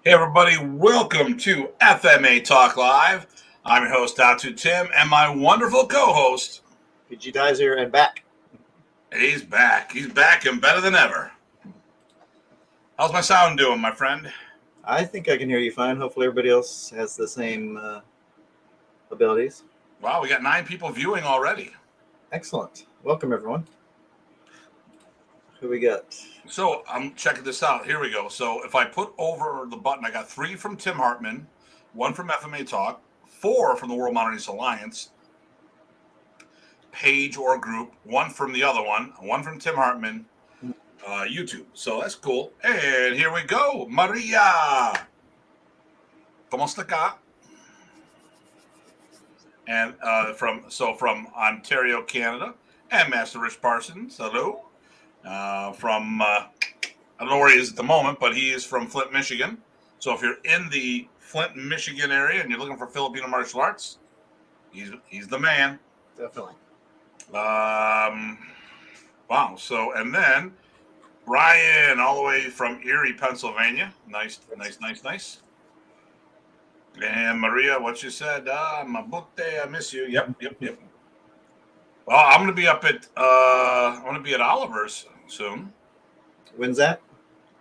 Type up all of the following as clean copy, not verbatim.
Hey, everybody, welcome to FMA Talk Live. I'm your host, Datu Tim, and my wonderful co host. PG Dyes here and back. He's back. He's back and better than ever. How's my sound doing, my friend? I think I can hear you fine. Hopefully, everybody else has the same abilities. Wow, we got 9 people viewing already. Excellent. Welcome, everyone. Who we got? So I'm checking this out. Here we go. So if I put over the button, I got 3 from Tim Hartman, 1 from FMA Talk, 4 from the World Modernist Alliance page or group, 1 from the other one, 1 from Tim Hartman, YouTube. So that's cool. And here we go. Maria. ¿Cómo está acá? And from Ontario, Canada, and Master Rich Parsons. Hello. From I don't know where he is at the moment, but he is from Flint, Michigan. So if you're in the Flint, Michigan area and you're looking for Filipino martial arts, he's the man. Definitely. Wow. So and then Brian, all the way from Erie, Pennsylvania. Nice. And Maria, what you said? Mabute, I miss you. Yep. Well, I'm gonna be up at Oliver's soon. When's that?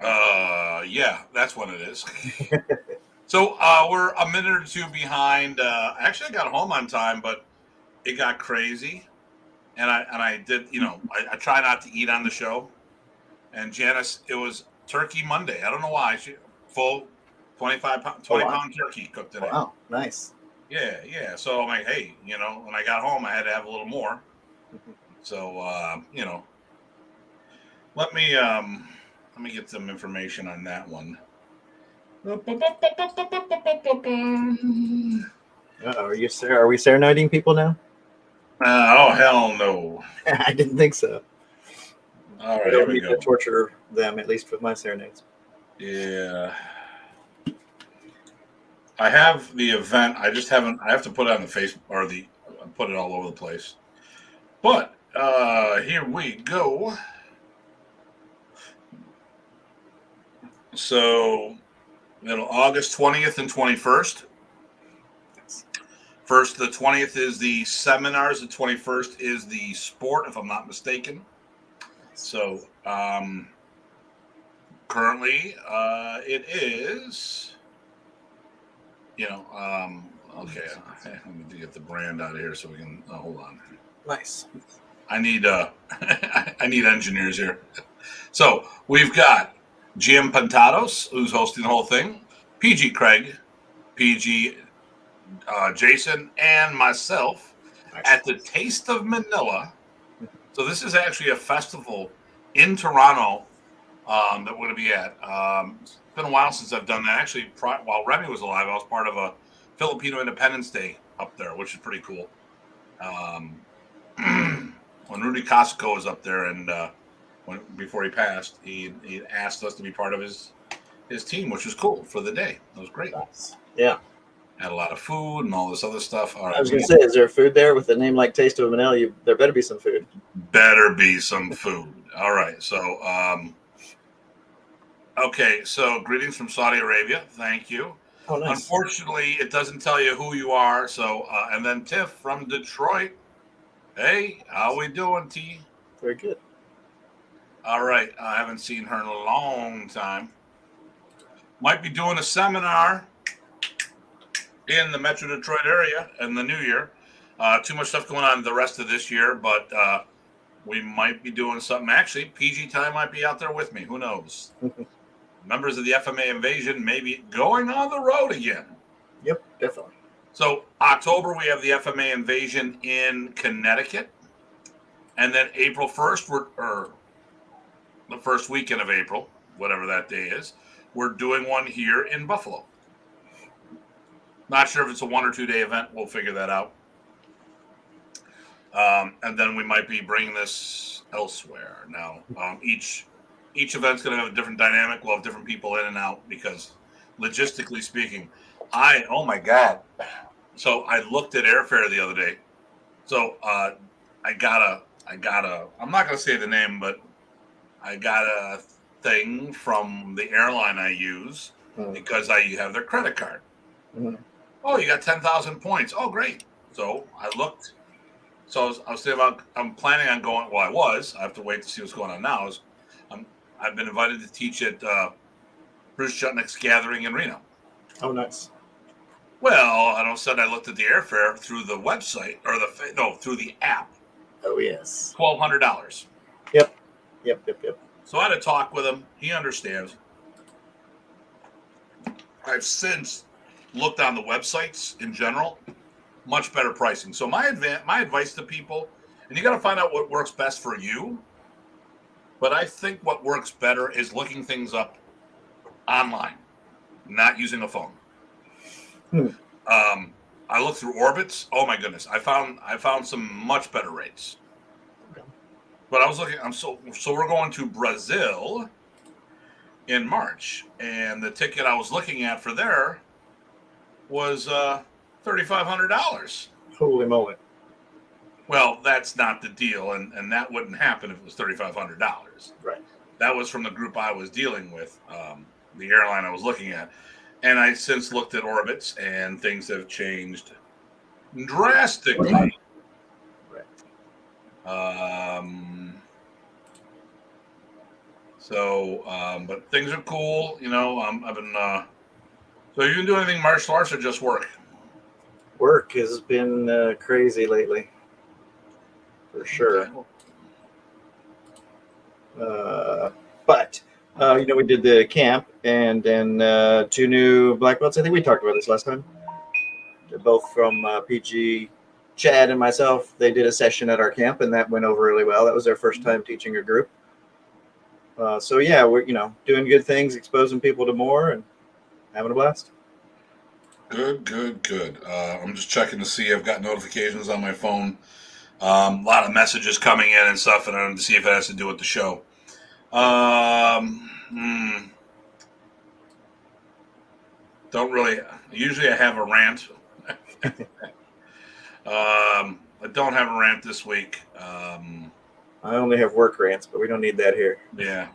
Yeah, that's when it is. So we're a minute or 2 behind. Actually, I got home on time, but it got crazy, and I did. I try not to eat on the show. And Janice, it was Turkey Monday. I don't know why. She full 20 pound turkey cooked today. Wow, nice. Yeah. So I'm like, hey, when I got home, I had to have a little more. So let me get some information on that one. Are we serenading people now? Oh hell no! I didn't think so. All right, I don't here we need go. to torture them, at least with my serenades. Yeah. I have the event. I just haven't. I have to put it on the Facebook or put it all over the place. But here we go. So, August 20th and 21st. First, the 20th is the seminars. The 21st is the sport, if I'm not mistaken. So, currently, it is. Okay. Let me get the brand out of here so we can hold on. Nice. I need I need engineers here. So we've got Jim Pantados, who's hosting the whole thing, PG Craig, PG Jason, and myself at the Taste of Manila. So this is actually a festival in Toronto that we're going to be at. It's been a while since I've done that. Actually, while Remy was alive, I was part of a Filipino Independence Day up there, which is pretty cool. When Rudy Costco was up there, and before he passed, he asked us to be part of his team, which was cool for the day. It was great. Yeah. Had a lot of food and all this other stuff. All right, I was going to say, is there food there with a name like Taste of Manila? There better be some food. Better be some food. All right, so okay, so greetings from Saudi Arabia. Thank you. Oh, nice. Unfortunately, it doesn't tell you who you are. So, and then Tiff from Detroit. Hey, how we doing, T? Very good. All right, I haven't seen her in a long time. Might be doing a seminar in the Metro Detroit area in the new year. Too much stuff going on the rest of this year, but we might be doing something. Actually, PG Time might be out there with me. Who knows? Members of the FMA Invasion may be going on the road again. Yep, definitely. So October, we have the FMA Invasion in Connecticut. And then April 1st, or the first weekend of April, whatever that day is, we're doing one here in Buffalo. Not sure if it's a 1 or 2 day event. We'll figure that out. And then we might be bringing this elsewhere. Now, each event's going to have a different dynamic. We'll have different people in and out because, logistically speaking, oh my God. So I looked at airfare the other day. So I got a, I'm not going to say the name, but I got a thing from the airline I use because you have their credit card. Mhm. Oh, you got 10,000 points. Oh, great. So I looked. So I was thinking about, I'm planning on going. Well, I have to wait to see what's going on now. I've been invited to teach at Bruce Chutnick's gathering in Reno. Oh, nice. Well, I don't said I looked at the airfare through the website through the app. Oh, yes. $1,200. Yep. So I had a talk with him. He understands. I've since looked on the websites in general, much better pricing. So my advice to people, and you got to find out what works best for you. But I think what works better is looking things up online, not using a phone. Hmm. I looked through Orbitz. Oh my goodness, I found some much better rates. But I was looking. So we're going to Brazil in March, and the ticket I was looking at for there was $3,500. Holy moly! Well, that's not the deal, and that wouldn't happen if it was $3,500. Right. That was from the group I was dealing with, the airline I was looking at, and I since looked at Orbitz, and things have changed drastically. Right. But things are cool. I've been. So you been doing anything martial arts or just work? Work has been crazy lately, for sure. Okay. But we did the camp, and then 2 new black belts. I think we talked about this last time. They're both from PG. Chad and myself, they did a session at our camp, and that went over really well. That was their first time teaching a group. So yeah, we're doing good things, exposing people to more, and having a blast. Good. I'm just checking to see. I've got notifications on my phone. A lot of messages coming in and stuff, and I wanted to see if it has to do with the show. Don't really. Usually, I have a rant. I don't have a rant this week. I only have work rants, but we don't need that here. Yeah.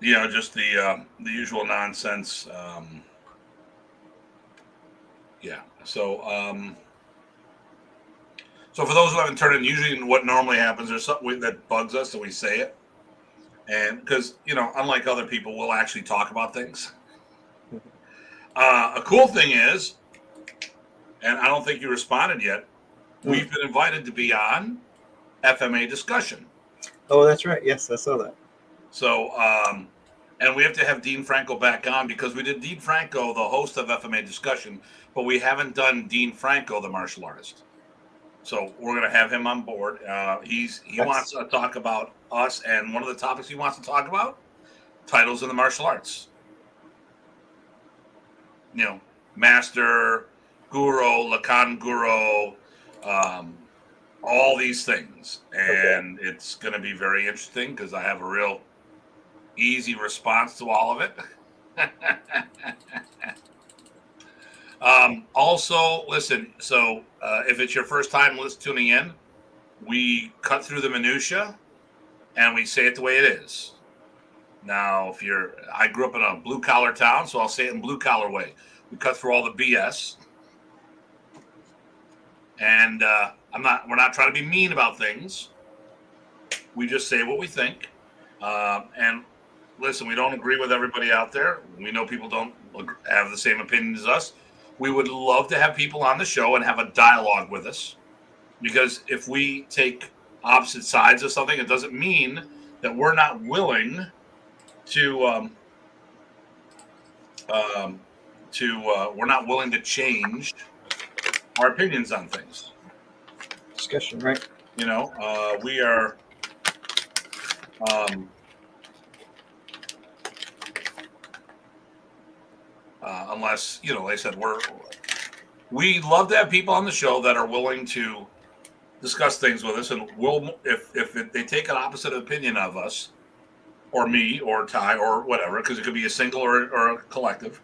Just the usual nonsense. So for those who haven't turned in, usually what normally happens, there's something that bugs us, and we say it, and because unlike other people, we'll actually talk about things. A cool thing is, and I don't think you responded yet, we've been invited to be on FMA discussion. Oh, that's right. Yes, I saw that. So, and we have to have Dean Franco back on because we did Dean Franco, the host of FMA discussion, but we haven't done Dean Franco, the martial artist. So we're going to have him on board. He wants to talk about us, and one of the topics he wants to talk about, titles in the martial arts. Master, Guru, Lakan Guru, all these things. And it's going to be very interesting because I have a real easy response to all of it. Also, listen, so if it's your first time tuning in, we cut through the minutia and we say it the way it is. Now, I grew up in a blue collar town, so I'll say it in blue collar way. We cut through all the BS, and we're not trying to be mean about things. We just say what we think, and listen, we don't agree with everybody out there. We know people don't have the same opinion as us. We would love to have people on the show and have a dialogue with us, because if we take opposite sides of something, it doesn't mean that we're not willing to we're not willing to change our opinions on things. Discussion, right? We are unless like I said, we love to have people on the show that are willing to discuss things with us, and if they take an opposite opinion of us, or me, or Ty, or whatever, because it could be a single or a collective.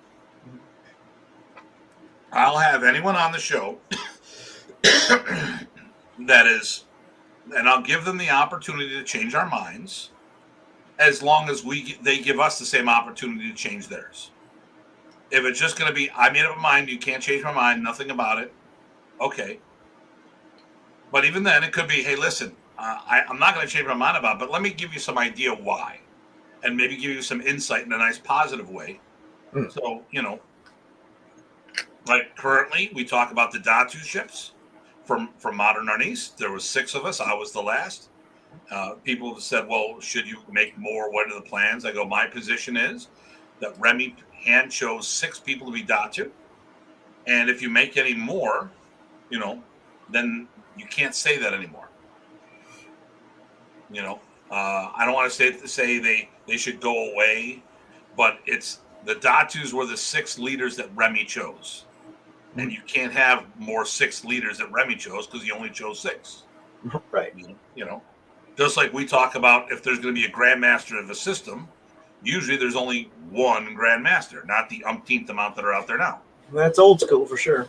I'll have anyone on the show and I'll give them the opportunity to change our minds as long as they give us the same opportunity to change theirs. If it's just going to be, I made up my mind, you can't change my mind, nothing about it, okay. But even then, it could be, hey, listen, I'm not going to change my mind about it, but let me give you some idea why, and maybe give you some insight in a nice positive way. So, like currently, we talk about the Datu ships from Modern Arnis. There was 6 of us. I was the last. People have said, well, should you make more? What are the plans? I go, my position is that Remy hand chose 6 people to be Datu. And if you make any more, then you can't say that anymore. I don't want to say they should go away, but it's the Datus were the 6 leaders that Remy chose. And you can't have more 6 leaders that Remy chose because he only chose 6. Right. Just like we talk about if there's going to be a grandmaster of a system, usually there's only one grandmaster, not the umpteenth amount that are out there now. That's old school for sure.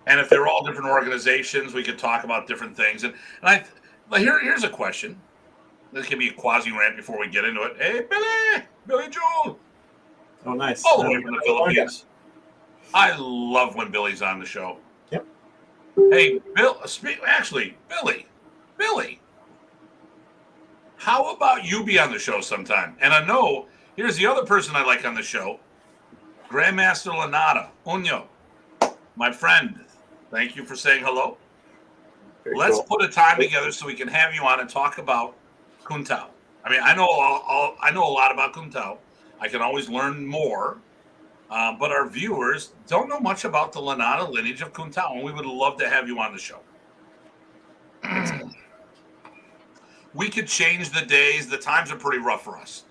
And if they're all different organizations, we could talk about different things. And here's a question. This could be a quasi rant before we get into it. Hey, Billy Joel. Oh, nice. All the way from the Philippines. I love when Billy's on the show. Yep. Hey, Billy, how about you be on the show sometime? And I know, here's the other person I like on the show, Grandmaster Lanata, Unyo, my friend. Thank you for saying hello. Let's put a time together so we can have you on and talk about Kuntao. I mean, I know a lot about Kuntao. I can always learn more. But our viewers don't know much about the Lanata lineage of Kuntao, and we would love to have you on the show. We could change the days. The times are pretty rough for us.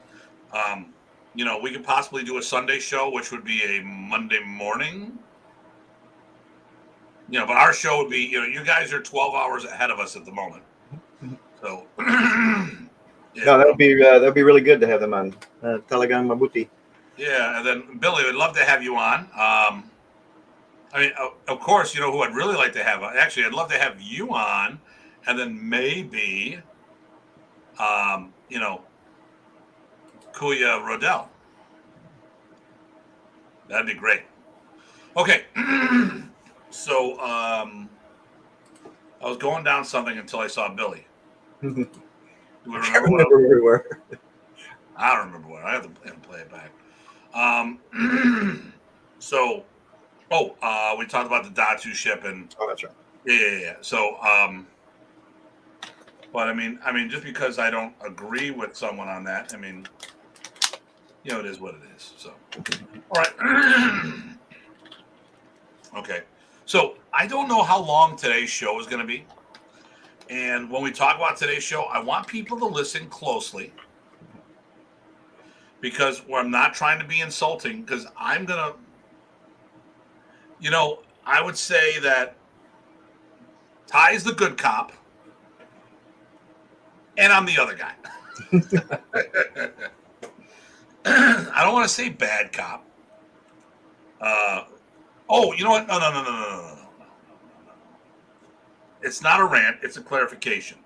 We could possibly do a Sunday show, which would be a Monday morning. But our show would be, you guys are 12 hours ahead of us at the moment. So, yeah. No, that'd be really good to have them on. Talagang mabuti. Yeah, and then Billy, I'd love to have you on. Of course, who I'd really like to have. Actually, I'd love to have you on, and then maybe, Kuya Rodell. That'd be great. Okay, so I was going down something until I saw Billy. Do we remember where we were? I don't remember where. I have to play it back. We talked about the Datu ship and that's right. Yeah. So, but I mean, just because I don't agree with someone on that, it is what it is. So, all right. Okay. So I don't know how long today's show is going to be, and when we talk about today's show, I want people to listen closely. Because I'm not trying to be insulting, because I'm going to, I would say that Ty is the good cop, and I'm the other guy. I don't want to say bad cop. You know what? No. It's not a rant. It's a clarification.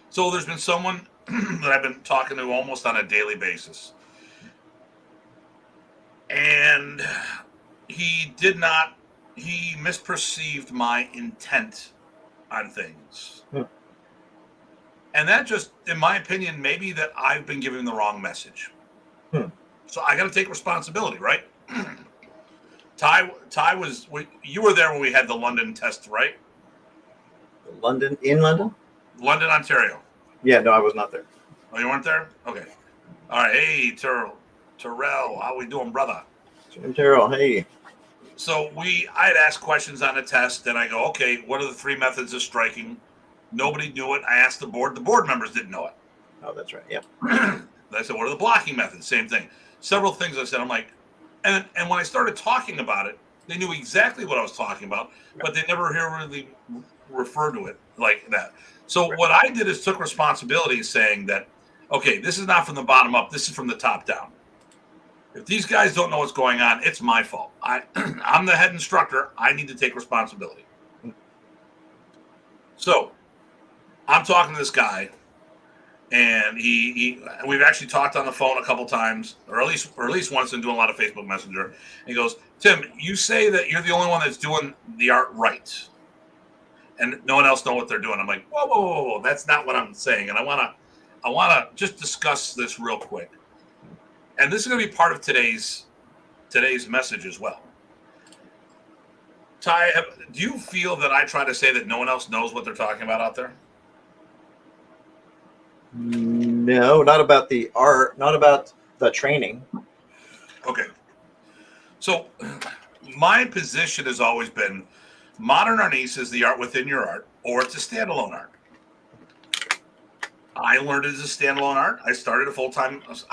So there's been someone that I've been talking to almost on a daily basis. And he misperceived my intent on things. And that just, in my opinion, maybe that I've been giving the wrong message. So I got to take responsibility, right? Ty you were there when we had the London test, right? London, Ontario. Yeah, no, I was not there. Oh, you weren't there? Okay. All right. Hey, Terrell, how we doing, brother? Jim Terrell, hey. So I had asked questions on the test, and I go, okay, what are the 3 methods of striking? Nobody knew it. I asked the board. The board members didn't know it. Oh, that's right. Yep. I said, what are the blocking methods? Same thing. Several things I said. I'm like, and when I started talking about it, they knew exactly what I was talking about, but they never really referred to it like that. So what I did is took responsibility, saying that, okay, this is not from the bottom up. This is from the top down. If these guys don't know what's going on, it's my fault. I'm the head instructor. I need to take responsibility. So I'm talking to this guy, And we've actually talked on the phone a couple times, or at least once, and doing a lot of Facebook Messenger. And he goes, Tim, you say that you're the only one that's doing the art right, and no one else know what they're doing. I'm like, whoa, that's not what I'm saying. And I wanna just discuss this real quick. And this is gonna be part of today's message as well. Ty, do you feel that I try to say that no one else knows what they're talking about out there? No, not about the art, not about the training. Okay. So my position has always been modern arnis is the art within your art, or it's a standalone art. I learned it as a standalone art. I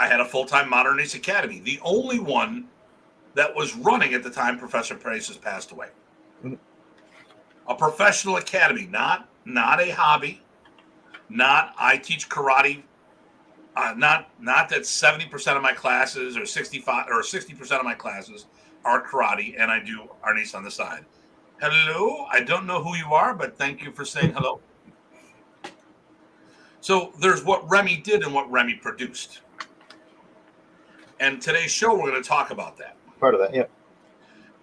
had a full-time modern arnis academy. The only one that was running at the time Professor Presas passed away. Mm-hmm. A professional academy, not a hobby. Not I teach karate. Not that 70% of my classes or 60% of my classes are karate, and I do arnis on the side. Hello, I don't know who you are, but thank you for saying hello. So there's what Remy did and what Remy produced, and today's show we're going to talk about that. Part of that, yeah.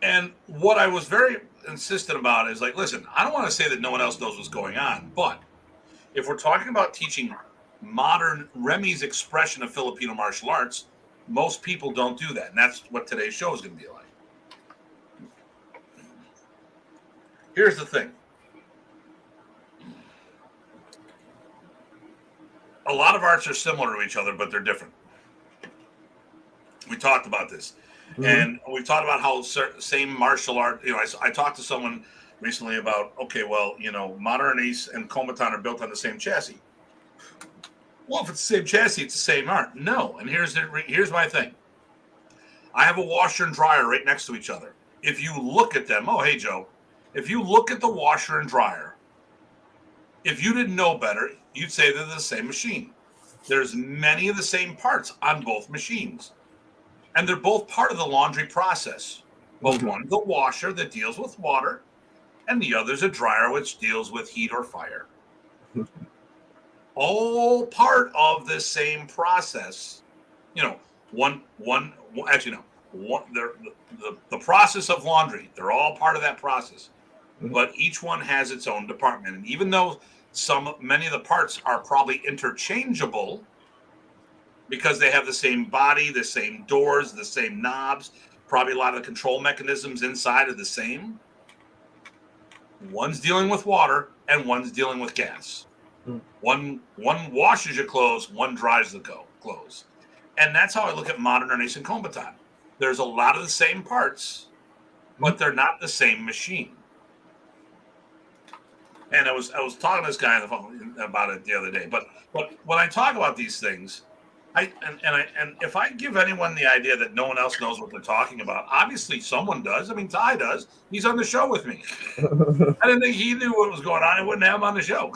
And what I was very insistent about is like, listen, I don't want to say that no one else knows what's going on, but if we're talking about teaching modern Remy's expression of Filipino martial arts, most people don't do that. And that's what today's show is going to be like. Here's the thing. A lot of arts are similar to each other, but they're different. We talked about this. Mm-hmm. And we talked about how same martial art, I talked to someone recently about, okay, well, modern arnis and kombatan are built on the same chassis. Well, if it's the same chassis, it's the same art. No, and here's my thing. I have a washer and dryer right next to each other. If you look at them, oh, hey, Joe, if you look at the washer and dryer, if you didn't know better, you'd say they're the same machine. There's many of the same parts on both machines. And they're both part of the laundry process. Both one, the washer that deals with water, and the other's a dryer which deals with heat or fire. All part of the same process. The process of laundry, they're all part of that process. But each one has its own department. And even though many of the parts are probably interchangeable because they have the same body, the same doors, the same knobs, probably a lot of the control mechanisms inside are the same. One's dealing with water and one's dealing with gas. One washes your clothes, one dries the clothes. And that's how I look at modern arnis and kombatan. There's a lot of the same parts, but they're not the same machine. And I was talking to this guy on the phone about it the other day. But when I talk about these things, and if I give anyone the idea that no one else knows what they're talking about, obviously someone does. I mean, Ty does. He's on the show with me. I didn't think he knew what was going on. I wouldn't have him on the show.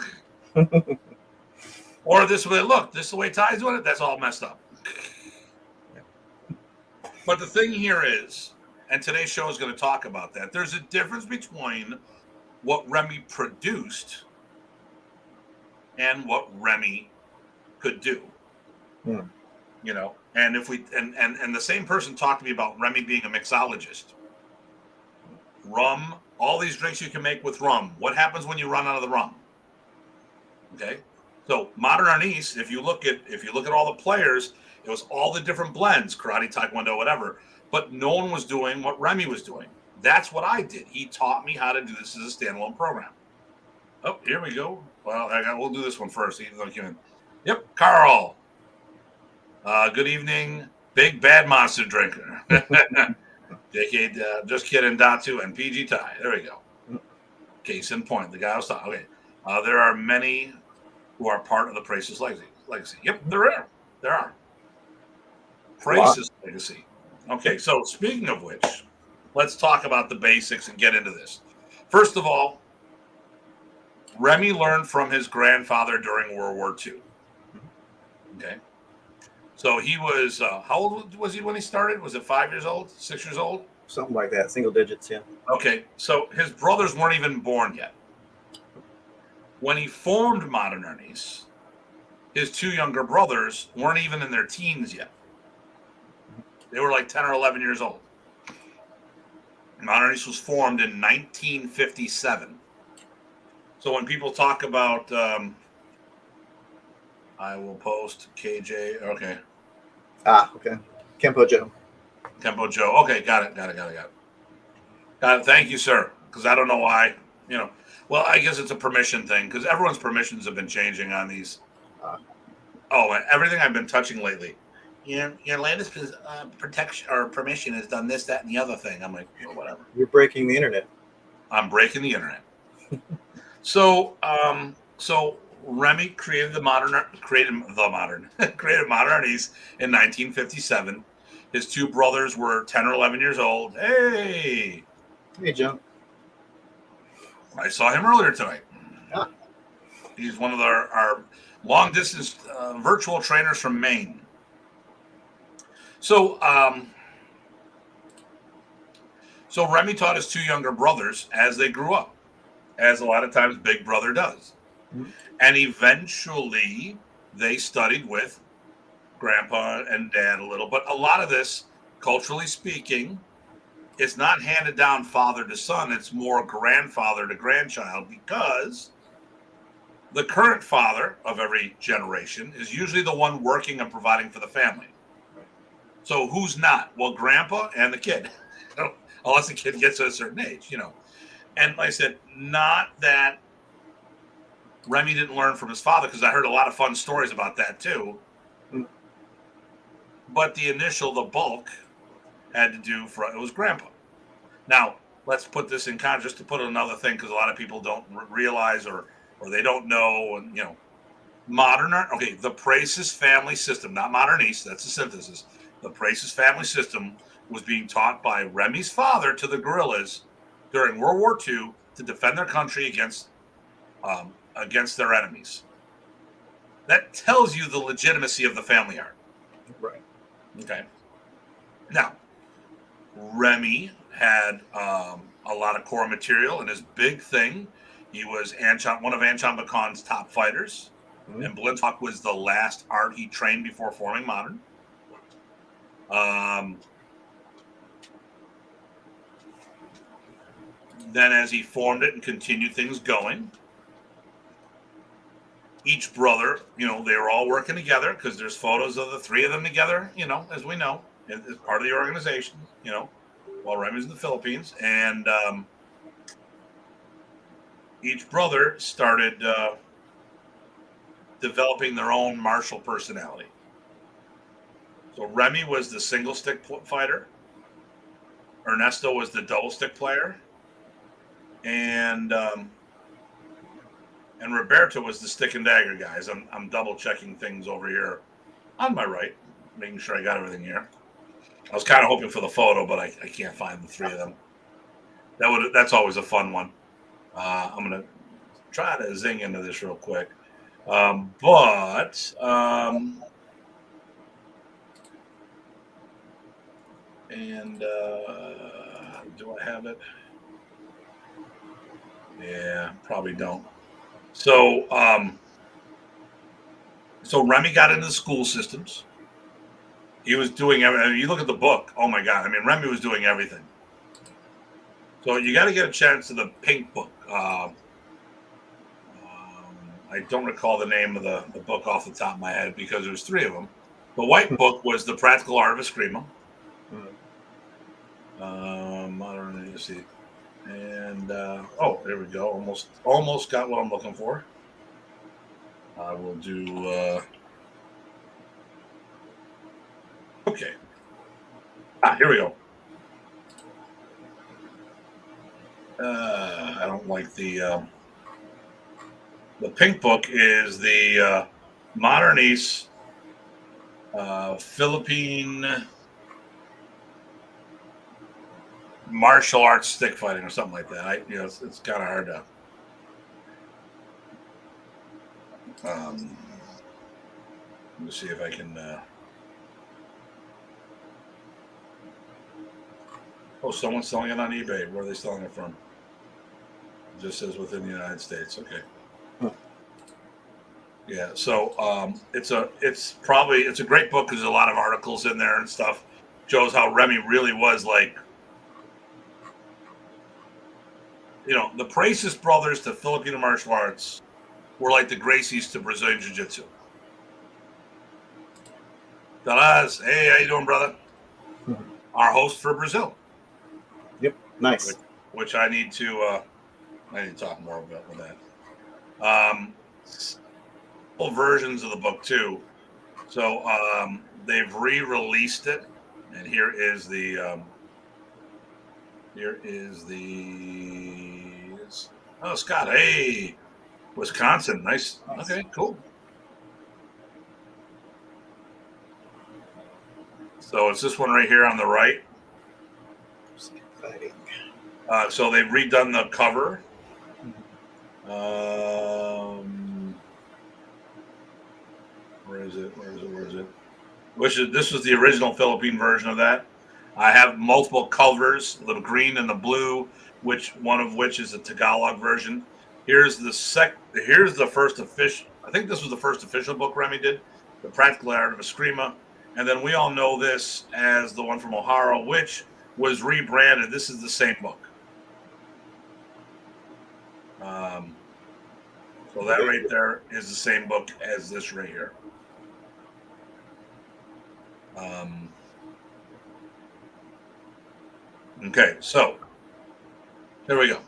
Or this way, look, this is the way Ty's doing it. That's all messed up. But the thing here is, and today's show is going to talk about that, there's a difference between what Remy produced and what Remy could do. And if we and the same person talked to me about Remy being a mixologist. Rum, all these drinks you can make with rum. What happens when you run out of the rum? Okay, so modern arnis, if you look at all the players, it was all the different blends, karate, taekwondo, whatever. But no one was doing what Remy was doing. That's what I did. He taught me how to do this as a standalone program. Oh, here we go. Well, we'll do this one first. Yep, Carl. Good evening, big bad monster drinker. JK, just kidding, Datu and PG Ty. There we go. Case in point, the guy I was talking. Okay, there are many who are part of the Presas legacy. Yep, there are. Presas legacy. Okay, so speaking of which, let's talk about the basics and get into this. First of all, Remy learned from his grandfather during World War II. Okay. So he was, how old was he when he started? Was it 5 years old, 6 years old? Something like that, single digits, yeah. Okay, so his brothers weren't even born yet. When he formed Modern Arnis, his two younger brothers weren't even in their teens yet. They were like 10 or 11 years old. Modern East was formed in 1957. So when people talk about, I will post KJ. Okay. Okay. Kempo Joe. Tempo Joe. Okay, got it. Got it. Thank you, sir. Because I don't know why. Well, I guess it's a permission thing because everyone's permissions have been changing on these. Everything I've been touching lately. Your latest protection or permission has done this, that, and the other thing. I'm like, well, whatever. You're breaking the internet. I'm breaking the internet. So Remy created Modern East in 1957. His two brothers were 10 or 11 years old. Hey, Joe. I saw him earlier tonight. Ah. He's one of our long distance virtual trainers from Maine. So Remy taught his two younger brothers as they grew up, as a lot of times Big Brother does. Mm-hmm. And eventually they studied with Grandpa and Dad a little. But a lot of this, culturally speaking, it's not handed down father to son. It's more grandfather to grandchild because the current father of every generation is usually the one working and providing for the family. So who's not? Well, Grandpa and the kid, unless the kid gets to a certain age, And like I said, not that Remy didn't learn from his father, because I heard a lot of fun stories about that too. Mm. But the bulk had to do it was Grandpa. Now, let's put this in context, just to put another thing, because a lot of people don't realize or they don't know, and the Presas family system, not Modern East, that's a synthesis. The Presas family system was being taught by Remy's father to the guerrillas during World War II to defend their country against their enemies. That tells you the legitimacy of the family art. Right. Okay. Now, Remy had a lot of core material, and his big thing, he was one of Anchon Bacon's top fighters. Mm-hmm. And Blintlock was the last art he trained before forming Modern. Then as he formed it and continued things going, each brother, they were all working together because there's photos of the three of them together, as we know, as part of the organization, while Remy's in the Philippines. And each brother started developing their own martial personality. So Remy was the single stick fighter. Ernesto was the double stick player. And Roberto was the stick and dagger guys. I'm double checking things over here on my right, making sure I got everything here. I was kind of hoping for the photo, but I can't find the three of them. That's always a fun one. I'm gonna try to zing into this real quick, do I have it? Yeah, probably don't. So Remy got into the school systems. He was doing everything. You look at the book. Oh my God! I mean, Remy was doing everything. So you got to get a chance to the pink book. I don't recall the name of the book off the top of my head because there's three of them. The white book was The Practical Art of Eskrima. Modern, you see. And there we go. Almost got what I'm looking for. I will do. Okay. Here we go. I don't like the pink book is the Modern East Philippine martial arts stick fighting or something like that. It's kind of hard to. Let me see if I can. Someone's selling it on eBay. Where are they selling it from? It just says within the United States. Okay. Huh. Yeah, so it's a great book because there's a lot of articles in there and stuff. Shows how Remy really was like, the Presas Brothers to Filipino martial arts were like the Gracies to Brazilian Jiu-Jitsu. Dallas, hey, how you doing, brother? Our host for Brazil. Yep, nice. Which I need to talk more about with that. Versions of the book too. So they've re-released it, and here is the oh, Scott, hey, Wisconsin, nice. Okay, cool. So it's this one right here on the right. So they've redone the cover. Where is it? This was the original Philippine version of that. I have multiple covers, the green and the blue, one of which is a Tagalog version. Here's the first official. I think this was the first official book Remy did, The Practical Art of Eskrima. And then we all know this as the one from O'Hara, which was rebranded. This is the same book. So that right there is the same book as this right here. Okay, so there we go.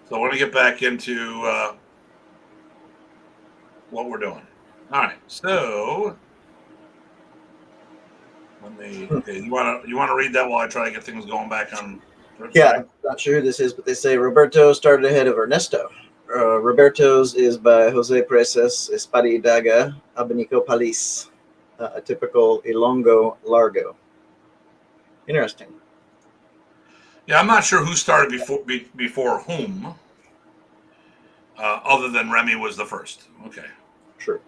So I want to get back into what we're doing. All right, so you want to read that while I try to get things going back on? Yeah, I'm not sure who this is, but they say Roberto started ahead of Ernesto. Roberto's is by Jose Presas Espadidaga Abanico Palis, a typical Ilongo Largo. Interesting. Yeah, I'm not sure who started before whom, other than Remy was the first. Okay. Sure.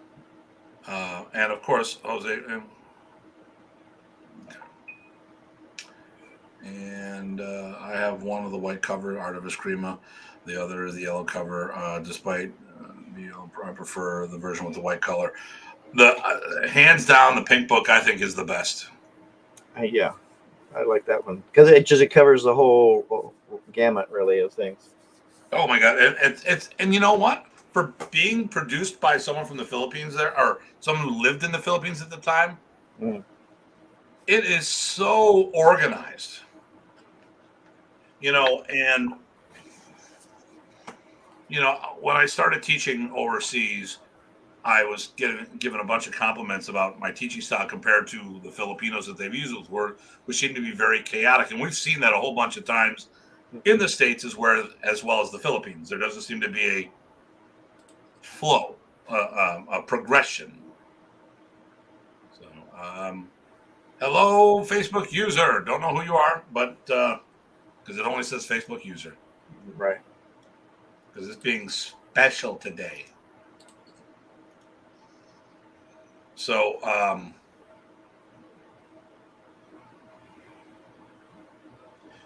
And of course, Jose. And I have one of the white cover, Art of Eskrima. The other is the yellow cover. Despite I prefer the version with the white color. The hands down, the pink book I think is the best. Yeah, I like that one because it covers the whole gamut really of things. Oh my god! And you know what? For being produced by someone from the Philippines there, or someone who lived in the Philippines at the time, it is so organized. And when I started teaching overseas, I was given a bunch of compliments about my teaching style compared to the Filipinos that they've used, which seem to be very chaotic. And we've seen that a whole bunch of times in the States as well as the Philippines. There doesn't seem to be a flow, a progression. So, hello, Facebook user. Don't know who you are, but because it only says Facebook user. Right. Because it's being special today. So,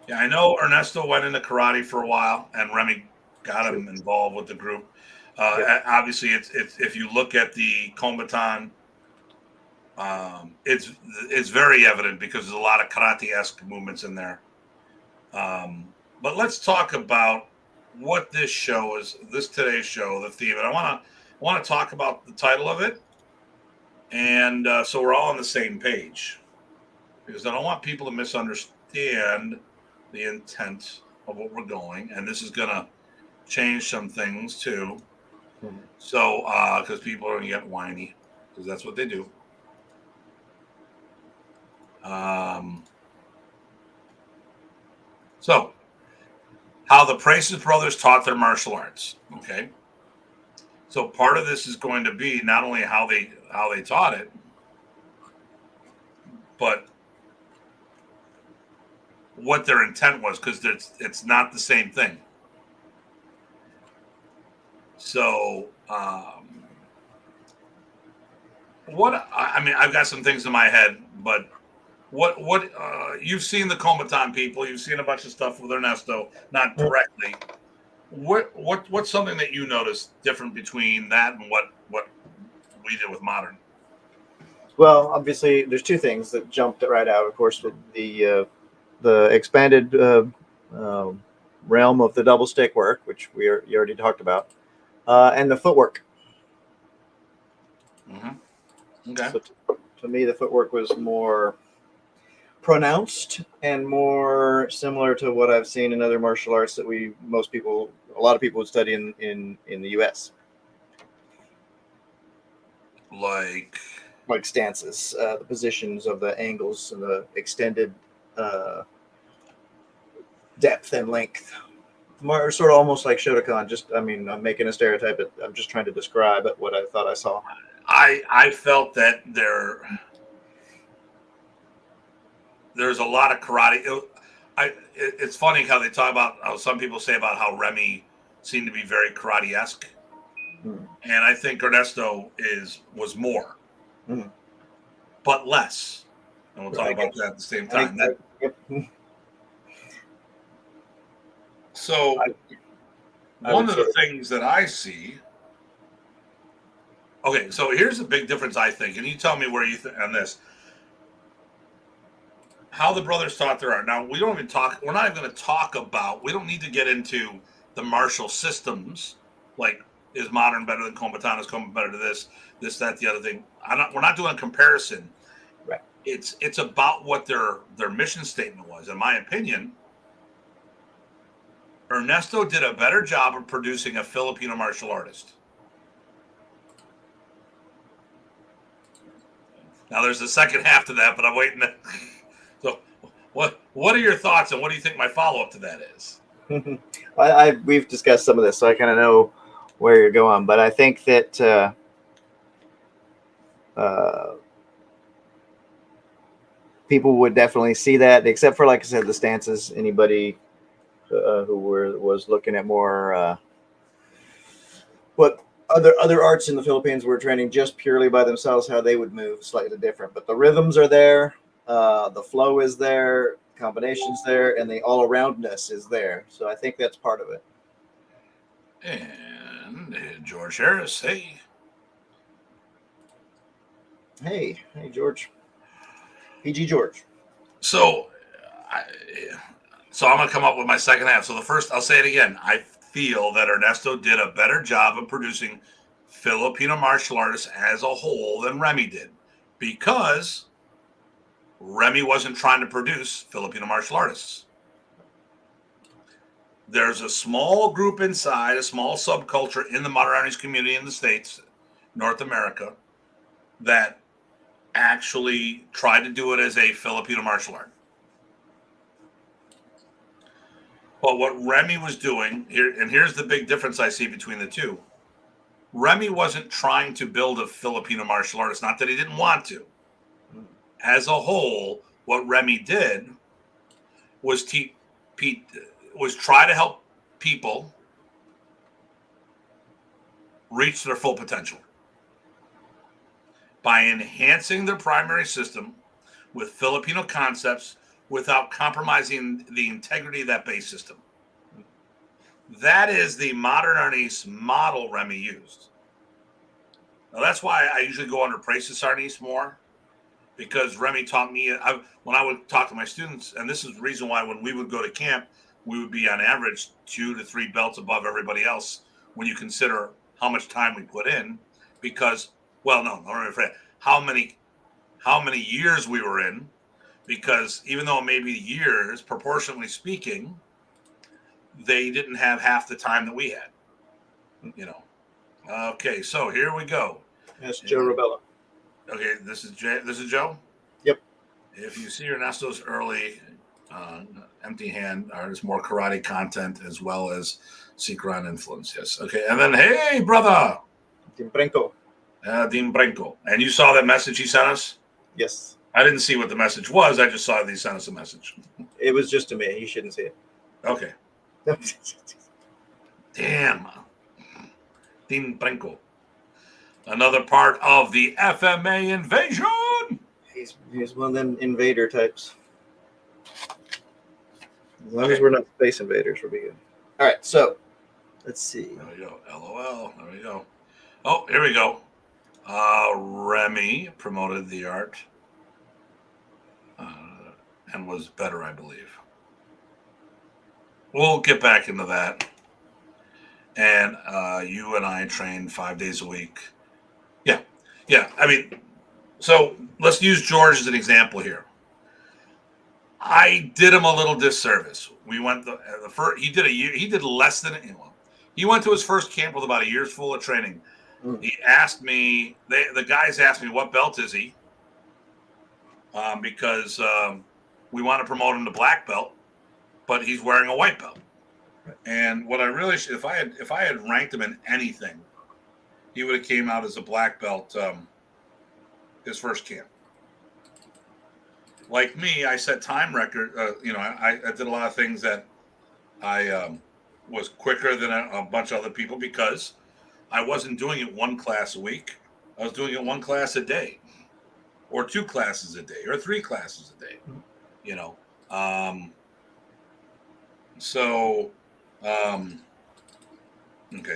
yeah, I know Ernesto went into karate for a while, and Remy got him involved with the group. Obviously, it's if you look at the Kombatan, it's very evident because there's a lot of karate-esque movements in there. But let's talk about what this show is. Today's show, the theme, and I want to talk about the title of it. And so we're all on the same page, because I don't want people to misunderstand the intent of what we're going. And this is going to change some things too. Mm-hmm. So, because people are going to get whiny, because that's what they do. So, how the Presas Brothers taught their martial arts. Okay. So part of this is going to be not only how they taught it, but what their intent was, because it's not the same thing. So, I've got some things in my head, but what you've seen the Kombatan people, you've seen a bunch of stuff with Ernesto, not directly. What's something that you noticed different between that and what we did with modern. Well, obviously, there's two things that jumped right out. Of course, the expanded realm of the double stick work, which you already talked about, and the footwork. Mm-hmm. Okay. So to me, the footwork was more pronounced and more similar to what I've seen in other martial arts that a lot of people would study in the U.S. Like stances, the positions of the angles and the extended depth and length. More sort of almost like Shotokan. I'm making a stereotype, but I'm just trying to describe what I thought I saw. I felt that there's a lot of karate. It's funny how they talk about how some people say about how Remy seemed to be very karate-esque, and I think Ernesto was more, but less, and we'll talk about that at the same time. So one of the things that I see. Okay, so here's the big difference, I think, and you tell me where you think on this. How the brothers taught their art. Now, we don't even talk, we're not even going to talk about, we don't need to get into the martial systems, like, is modern better than Komatana, is Komatana better to this, that, the other thing. We're not doing a comparison. Right. It's about what their mission statement was. In my opinion, Ernesto did a better job of producing a Filipino martial artist. Now, there's a second half to that, but I'm waiting. So, what are your thoughts, and what do you think my follow-up to that is? We've discussed some of this, so I kind of know where you're going. But I think that people would definitely see that, except for, like I said, the stances. Anybody who was looking at more what other arts in the Philippines were training just purely by themselves, how they would move slightly different. But the rhythms are there, the flow is there, combinations there, and the all-aroundness is there. So I think that's part of it. And George Harris, hey, George, PG George. So I'm gonna come up with my second half. So the first, I'll say it again. I feel that Ernesto did a better job of producing Filipino martial artists as a whole than Remy did, because Remy wasn't trying to produce Filipino martial artists. There's a small group inside, a small subculture in the modern arts community in the States, North America, that actually tried to do it as a Filipino martial art. But what Remy was doing here, and here's the big difference I see between the two. Remy wasn't trying to build a Filipino martial artist, not that he didn't want to. As a whole, what Remy did was try to help people reach their full potential by enhancing their primary system with Filipino concepts without compromising the integrity of that base system. That is the modern Arnis model Remy used. Now, that's why I usually go under Presas Arnis more, because Remy taught me, when I would talk to my students, and this is the reason why when we would go to camp, we would be on average 2 to 3 belts above everybody else when you consider how much time we put in, because, well, no, how many years we were in, because even though it may be years, proportionally speaking, they didn't have half the time that we had, you know. Okay, so here we go. That's Joe Robella. Okay, this is Joe? Yep. If you see Ernesto's early empty hand, there's more karate content as well as Sikran influence. Yes. Okay, and then, hey, brother! Dean Brenko. Dean Brenko. And you saw that message he sent us? Yes. I didn't see what the message was. I just saw that he sent us a message. It was just to me. You shouldn't see it. Okay. Damn. Dean Brenko. Another part of the FMA invasion. He's one of them invader types. As long as we're not space invaders, we'll be good. All right, so let's see. There we go. LOL. There we go. Oh, here we go. Remy promoted the art and was better, I believe. We'll get back into that. And you and I trained 5 days a week. Yeah. Yeah. I mean, so let's use George as an example here. I did him a little disservice. We went the first. He did a year. He did less than. Well, he went to his first camp with about a year's full of training. He asked me. The guys asked me what belt is he, because we want to promote him to black belt, but he's wearing a white belt. And what I really, if I had ranked him in anything, he would have came out as a black belt. His first camp. Like me, I set time record. I did a lot of things that I was quicker than a bunch of other people because I wasn't doing it one class a week. I was doing it one class a day, or 2 classes a day, or 3 classes a day. You know, so okay,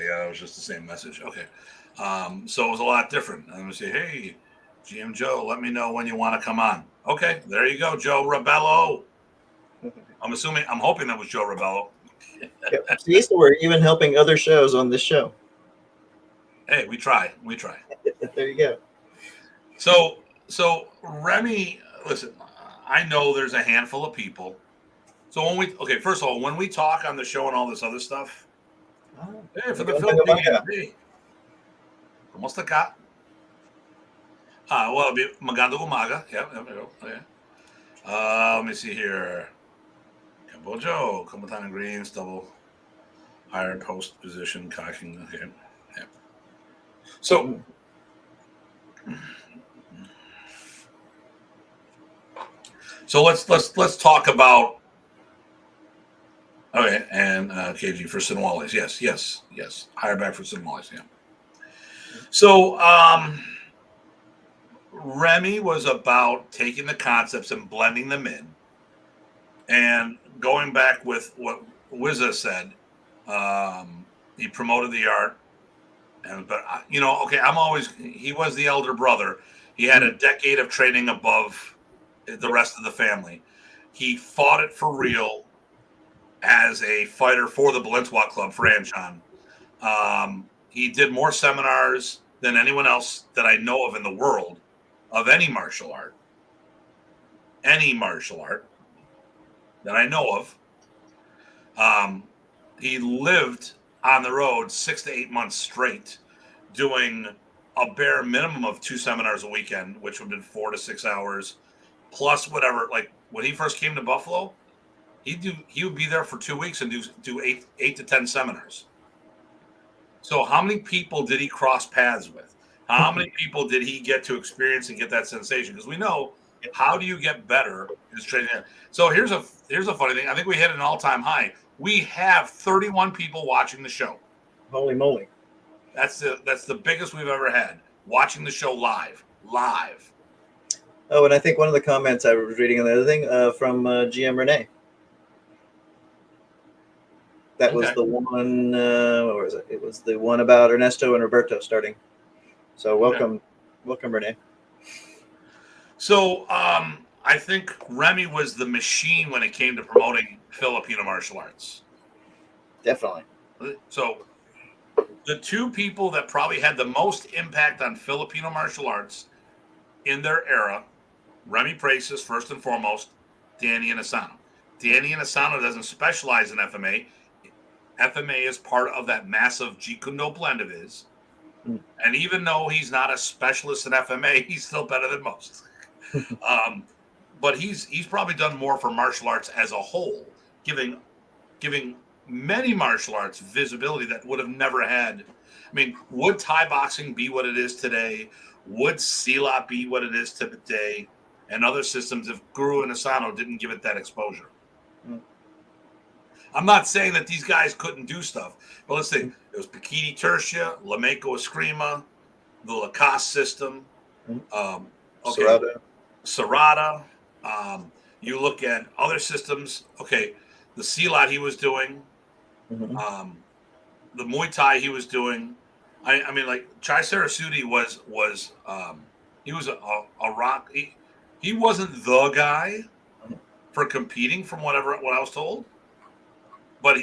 yeah, it was just the same message. Okay, so it was a lot different. I'm gonna say, hey, GM Joe, let me know when you want to come on. Okay, there you go, Joe Rebello. I'm hoping that was Joe Rebello. Yep. So we're even helping other shows on this show. Hey, we try. There you go. So Remy, listen, I know there's a handful of people. So first of all, when we talk on the show and all this other stuff, hey, for the Philippines, hey, kamusta ka? Well, it'll be magandang umaga. Yeah, there we go. Okay. Let me see here. Cambojo, Kumatana Greens, double higher post position, cocking. Okay. Yeah. So let's talk about. Okay, and KG for Sinwales. Yes. Higher back for Sinwales. Yeah. So Remy was about taking the concepts and blending them in, and going back with what Wizza said. He promoted the art, he was the elder brother. He had a decade of training above the rest of the family. He fought it for real as a fighter for the Balintawak Club for Anjan. He did more seminars than anyone else that I know of in the world of any martial art that I know of. He lived on the road 6 to 8 months straight, doing a bare minimum of 2 seminars a weekend, which would have been 4 to 6 hours, plus whatever. Like when he first came to Buffalo, he would be there for 2 weeks and do 8 to 10 seminars. So how many people did he cross paths with? How many people did he get to experience and get that sensation? Because we know, how do you get better is training. So here's a funny thing. I think we hit an all-time high. We have 31 people watching the show. Holy moly! That's the biggest we've ever had watching the show live. Oh, and I think one of the comments I was reading on the other thing from GM Renee. That was the one. What was it? It was the one about Ernesto and Roberto starting. So welcome, Renee. So I think Remy was the machine when it came to promoting Filipino martial arts. Definitely. So the 2 people that probably had the most impact on Filipino martial arts in their era, Remy Presas, first and foremost, Danny Inosanto. Danny Inosanto doesn't specialize in FMA. FMA is part of that massive Jeet Kune Do blend of his. And even though he's not a specialist in FMA, he's still better than most. But he's probably done more for martial arts as a whole, giving many martial arts visibility that would have never had. I mean, would Thai boxing be what it is today? Would Silat be what it is today? And other systems if Guru and Asano didn't give it that exposure? I'm not saying that these guys couldn't do stuff, but let's see. It was Pikiti Tertia, Lameko Eskrima, the Lacoste system, Serrata. You look at other systems. Okay, the Silat he was doing, the Muay Thai he was doing, I mean, like Chai Sarasudi he was a rock. He wasn't the guy for competing, from what I was told. But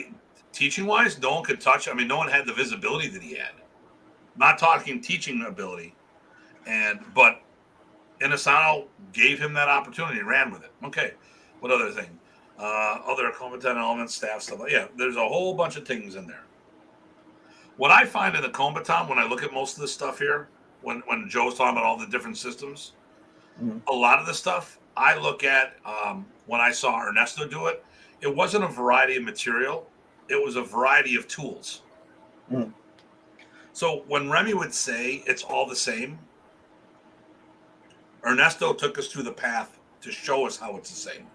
teaching wise, no one could touch. I mean, no one had the visibility that he had. Not talking teaching ability, but Inosanto gave him that opportunity, ran with it. Okay, what other thing? Other combatant elements, staff stuff. Yeah, there's a whole bunch of things in there. What I find in the combatant when I look at most of this stuff here, when Joe's talking about all the different systems, a lot of the stuff I look at when I saw Ernesto do it, it wasn't a variety of material; it was a variety of tools. Mm. So when Remy would say it's all the same, Ernesto took us through the path to show us how it's the same.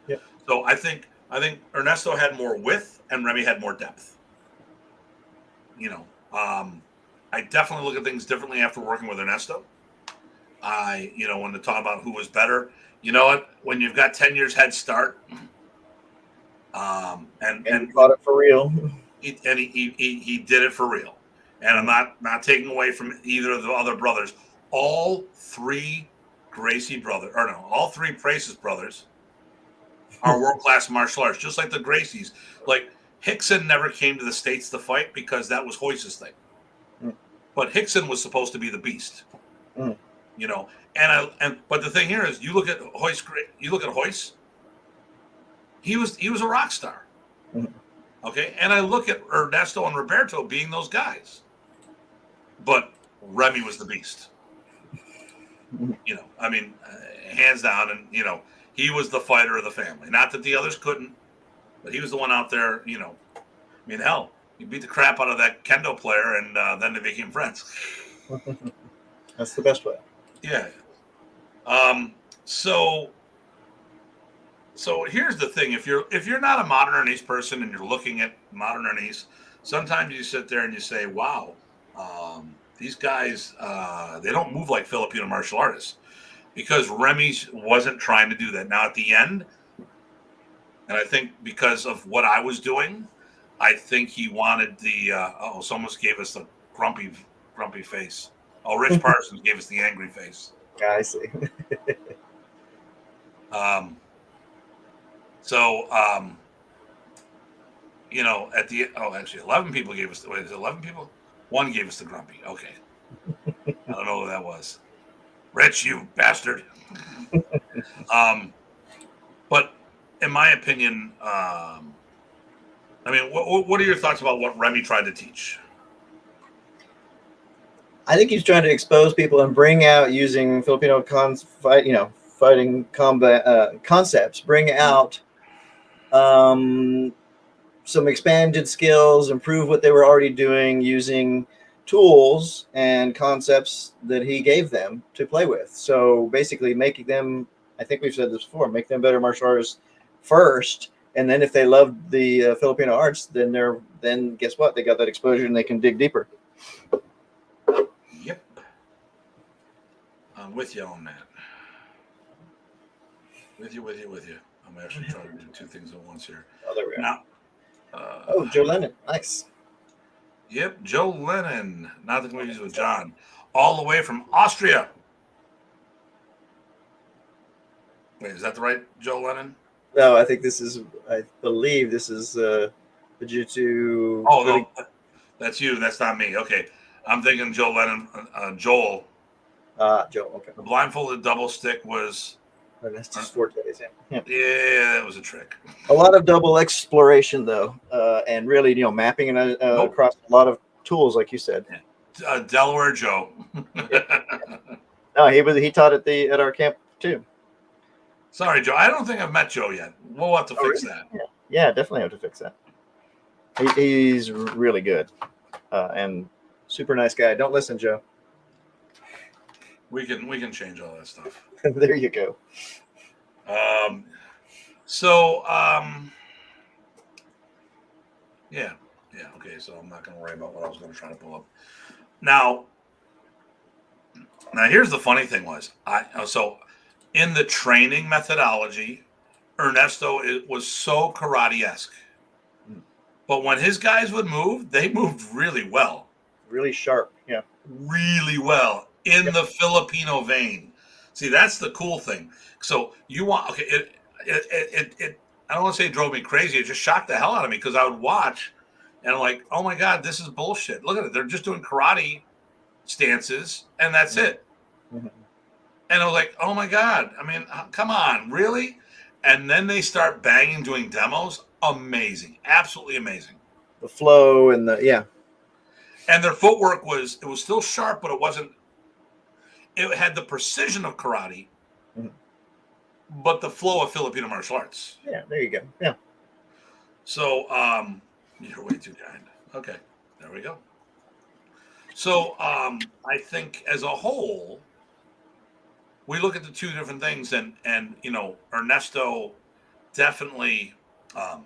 Yep. So I think Ernesto had more width and Remy had more depth. I definitely look at things differently after working with Ernesto. When to talk about who was better, you know what? When you've got 10 years head start, and caught it for real. He did it for real. And I'm not taking away from either of the other brothers. All three all three Presas brothers are world-class martial arts, just like the Gracies. Like Hickson never came to the States to fight because that was Hoyce's thing. But Hickson was supposed to be the beast. But the thing here is you look at Hoyce, he was a rock star. Okay, and I look at Ernesto and Roberto being those guys. But Remy was the beast. Hands down, and he was the fighter of the family. Not that the others couldn't, but he was the one out there. Hell, he beat the crap out of that kendo player, and then they became friends. That's the best way. Yeah. So here's the thing: if you're not a modern Ernest person and you're looking at modern Ernest, sometimes you sit there and you say, "Wow, these guys they don't move like Filipino martial artists," because Remy wasn't trying to do that. Now at the end, and I think because of what I was doing, I think he wanted the. Someone gave us the grumpy face. Oh, Rich Parsons gave us the angry face. I see. At the actually 11 people gave us. Wait, is it 11 people? One gave us the grumpy. Okay, I don't know who that was. Rich, you bastard. But in my opinion, what are your thoughts about what Remy tried to teach? I think he's trying to expose people and bring out, using Filipino fighting combat concepts, bring out some expanded skills, improve what they were already doing using tools and concepts that he gave them to play with. So basically making them, I think we've said this before, make them better martial artists first. And then if they love the Filipino arts, then guess what? They got that exposure and they can dig deeper. Yep. I'm with you on that. With you. I'm actually trying to do two things at once here. Oh, there we go. Now, Joe Lennon. Nice. Yep, Joe Lennon. Not the movies with John. All the way from Austria. Wait, is that the right Joe Lennon? No, I believe this is Jiu-Jitsu. Oh, no. That's you. That's not me. Okay. I'm thinking Joe Lennon. Joel. Joe, okay. The blindfolded double stick was... That's just 4 days, yeah. Yeah, that was a trick. A lot of double exploration, though, and really, mapping across a lot of tools, like you said. Delaware Joe. No, he taught at our camp too. Sorry, Joe. I don't think I've met Joe yet. We'll have to fix that. Yeah, definitely have to fix that. He's really good and super nice guy. Don't listen, Joe. We can change all that stuff. There you go. Yeah. Okay, so I'm not going to worry about what I was going to try to pull up. Now here's the funny thing was, in the training methodology, Ernesto was so karate-esque. But when his guys would move, they moved really well. Really sharp. Yeah. really well in the Filipino vein. See, that's the cool thing. So you want okay, it I don't want to say it drove me crazy. It just shocked the hell out of me because I would watch and I'm like, oh my god, this is bullshit. Look at it. They're just doing karate stances and that's it. Mm-hmm. And I was like, oh my god. I mean, come on, really? And then they start banging, doing demos. Amazing, absolutely amazing. The flow and the yeah. And their footwork was still sharp, but it wasn't. It had the precision of karate, Mhm. but the flow of Filipino martial arts. Yeah, there you go. Yeah. So you're way too kind. Okay, there we go. So I think as a whole, we look at the two different things, and Ernesto definitely um,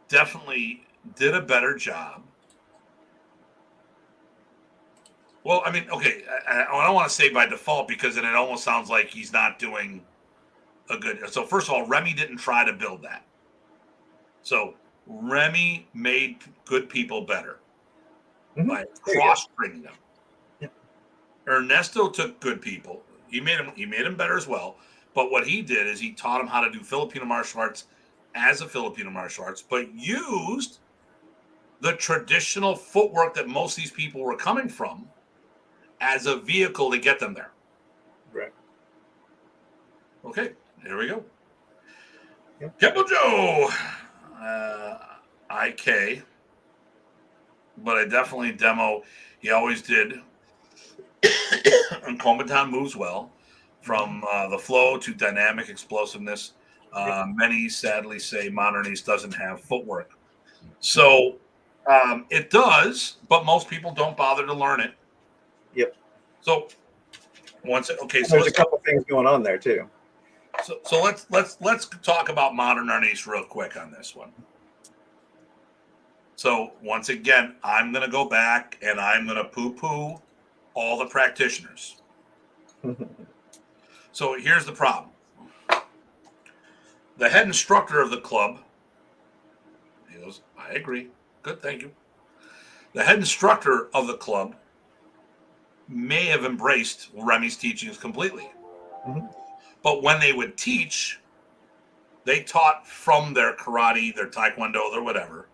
definitely did a better job. Well, I mean, okay, I don't want to say by default because then it almost sounds like he's not doing a good. So first of all, Remy didn't try to build that. So Remy made good people better by cross training them. Yep. Ernesto took good people. He made them better as well. But what he did is he taught them how to do Filipino martial arts as a Filipino martial arts, but used the traditional footwork that most of these people were coming from as a vehicle to get them there. Right. Okay, here we go. Yep. Kempo Joe, IK, but I definitely demo. He always did. And Kombatan moves well from the flow to dynamic explosiveness. Many sadly say Modern East doesn't have footwork. So it does, but most people don't bother to learn it. Yep. So there's a couple things going on there too. So let's talk about Modern Arnis real quick on this one. So once again, I'm going to go back and I'm going to poo-poo all the practitioners. So here's the problem. The head instructor of the club, he goes, I agree. Good, thank you. The head instructor of the club may have embraced Remy's teachings completely. Mm-hmm. But when they would teach, they taught from their karate, their taekwondo, their whatever.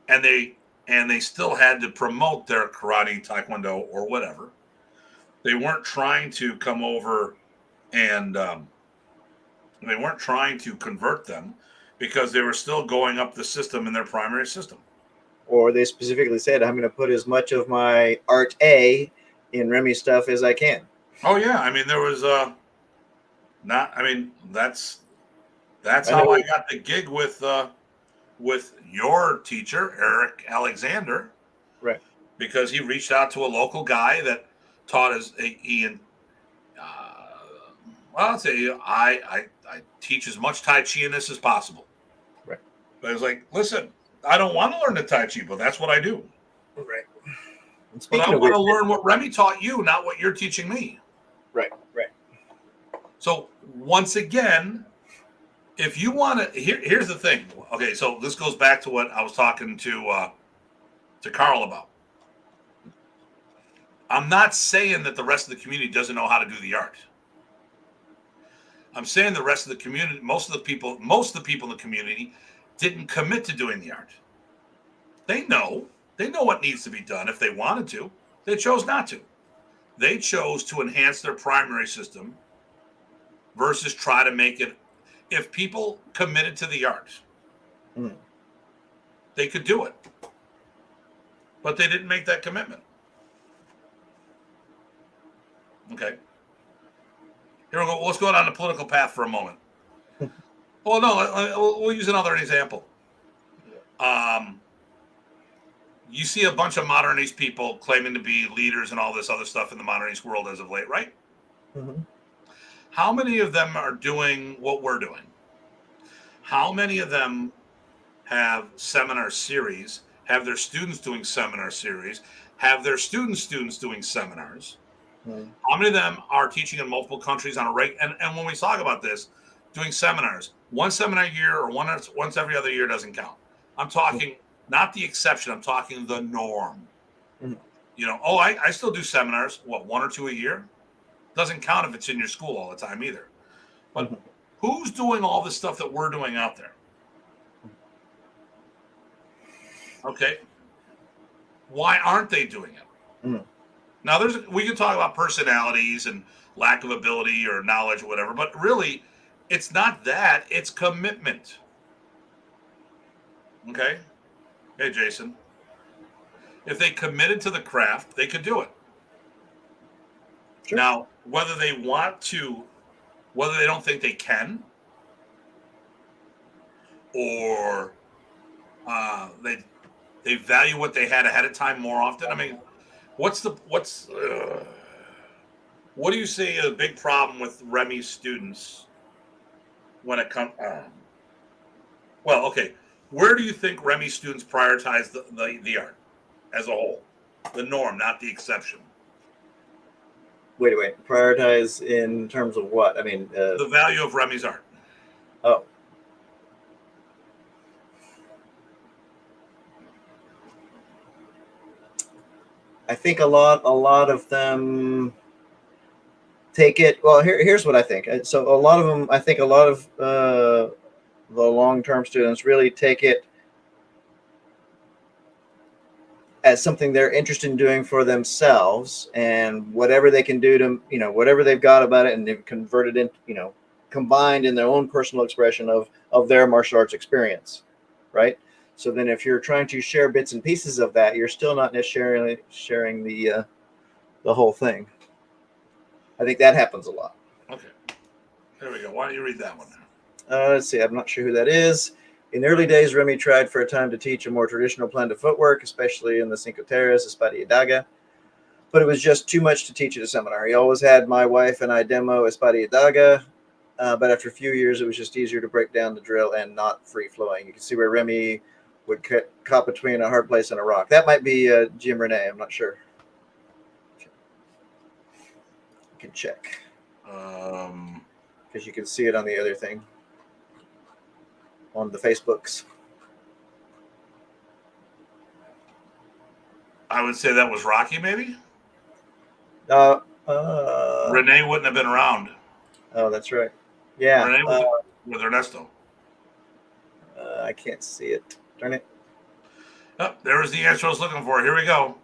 And they still had to promote their karate, taekwondo, or whatever. They weren't trying to come over and they weren't trying to convert them because they were still going up the system in their primary system. Or they specifically said, I'm going to put as much of my art A in Remy stuff as I can. Oh yeah, I mean there was that's how I got the gig with your teacher Eric Alexander, right? Because he reached out to a local guy that taught I'll say I teach as much Tai Chi in this as possible, right? But I was like, listen, I don't want to learn the Tai Chi, but that's what I do, right? But I want to learn what Remy taught you, not what you're teaching me. Right. So once again, if you want to, here's the thing. Okay, so this goes back to what I was talking to Carl about. I'm not saying that the rest of the community doesn't know how to do the art. I'm saying the rest of the community, most of the people in the community didn't commit to doing the art. They know what needs to be done if they wanted to. They chose not to. They chose to enhance their primary system versus try to make it. If people committed to the art, they could do it. But they didn't make that commitment. Okay. Here we go. Let's go down the political path for a moment. Well, no, we'll use another example. You see a bunch of modernist people claiming to be leaders and all this other stuff in the modernist world as of late, right? Mm-hmm. How many of them are doing what we're doing? How many of them have seminar series, have their students doing seminar series, have their students doing seminars? Mm-hmm. How many of them are teaching in multiple countries on a regular? And when we talk about this, doing seminars, one seminar a year or once every other year doesn't count. I'm talking not the exception. I'm talking the norm. Mhm. I still do seminars, what, 1 or 2 a year? Doesn't count if it's in your school all the time either. But Mhm. who's doing all the stuff that we're doing out there? Okay. Why aren't they doing it? Mhm. Now, we can talk about personalities and lack of ability or knowledge or whatever, but really, it's not that. It's commitment. Okay. Hey, Jason. If they committed to the craft, they could do it. Sure. Now, whether they want to, whether they don't think they can, or they value what they had ahead of time more often. I mean, what do you say is a big problem with Remy's students when it comes? Well, okay, where do you think Remy's students prioritize the art as a whole? The norm, not the exception. Wait. Prioritize in terms of what? I mean, The value of Remy's art. oh, I think a lot of them take it. Well, here's what I think. So a lot of them, I think a lot of the long-term students really take it as something they're interested in doing for themselves, and whatever they can do to, whatever they've got about it, and they've converted in, combined in their own personal expression of their martial arts experience, right? So then if you're trying to share bits and pieces of that, you're still not necessarily sharing the whole thing. I think that happens a lot. Okay, there we go. Why don't you read that one? Let's see. I'm not sure who that is. In the early days, Remy tried for a time to teach a more traditional blend of footwork, especially in the Cinco Terres, Espada y Daga, but it was just too much to teach at a seminar. He always had my wife and I demo Espada y Daga, but after a few years, it was just easier to break down the drill and not free-flowing. You can see where Remy would caught between a hard place and a rock. That might be Jim Renee. I'm not sure. You can check. Because you can see it on the other thing. On the Facebooks. I would say that was Rocky, maybe. Renee wouldn't have been around. Oh, that's right. Yeah. Renee was with Ernesto. I can't see it. Darn it. Oh, there was the answer I was looking for. Here we go.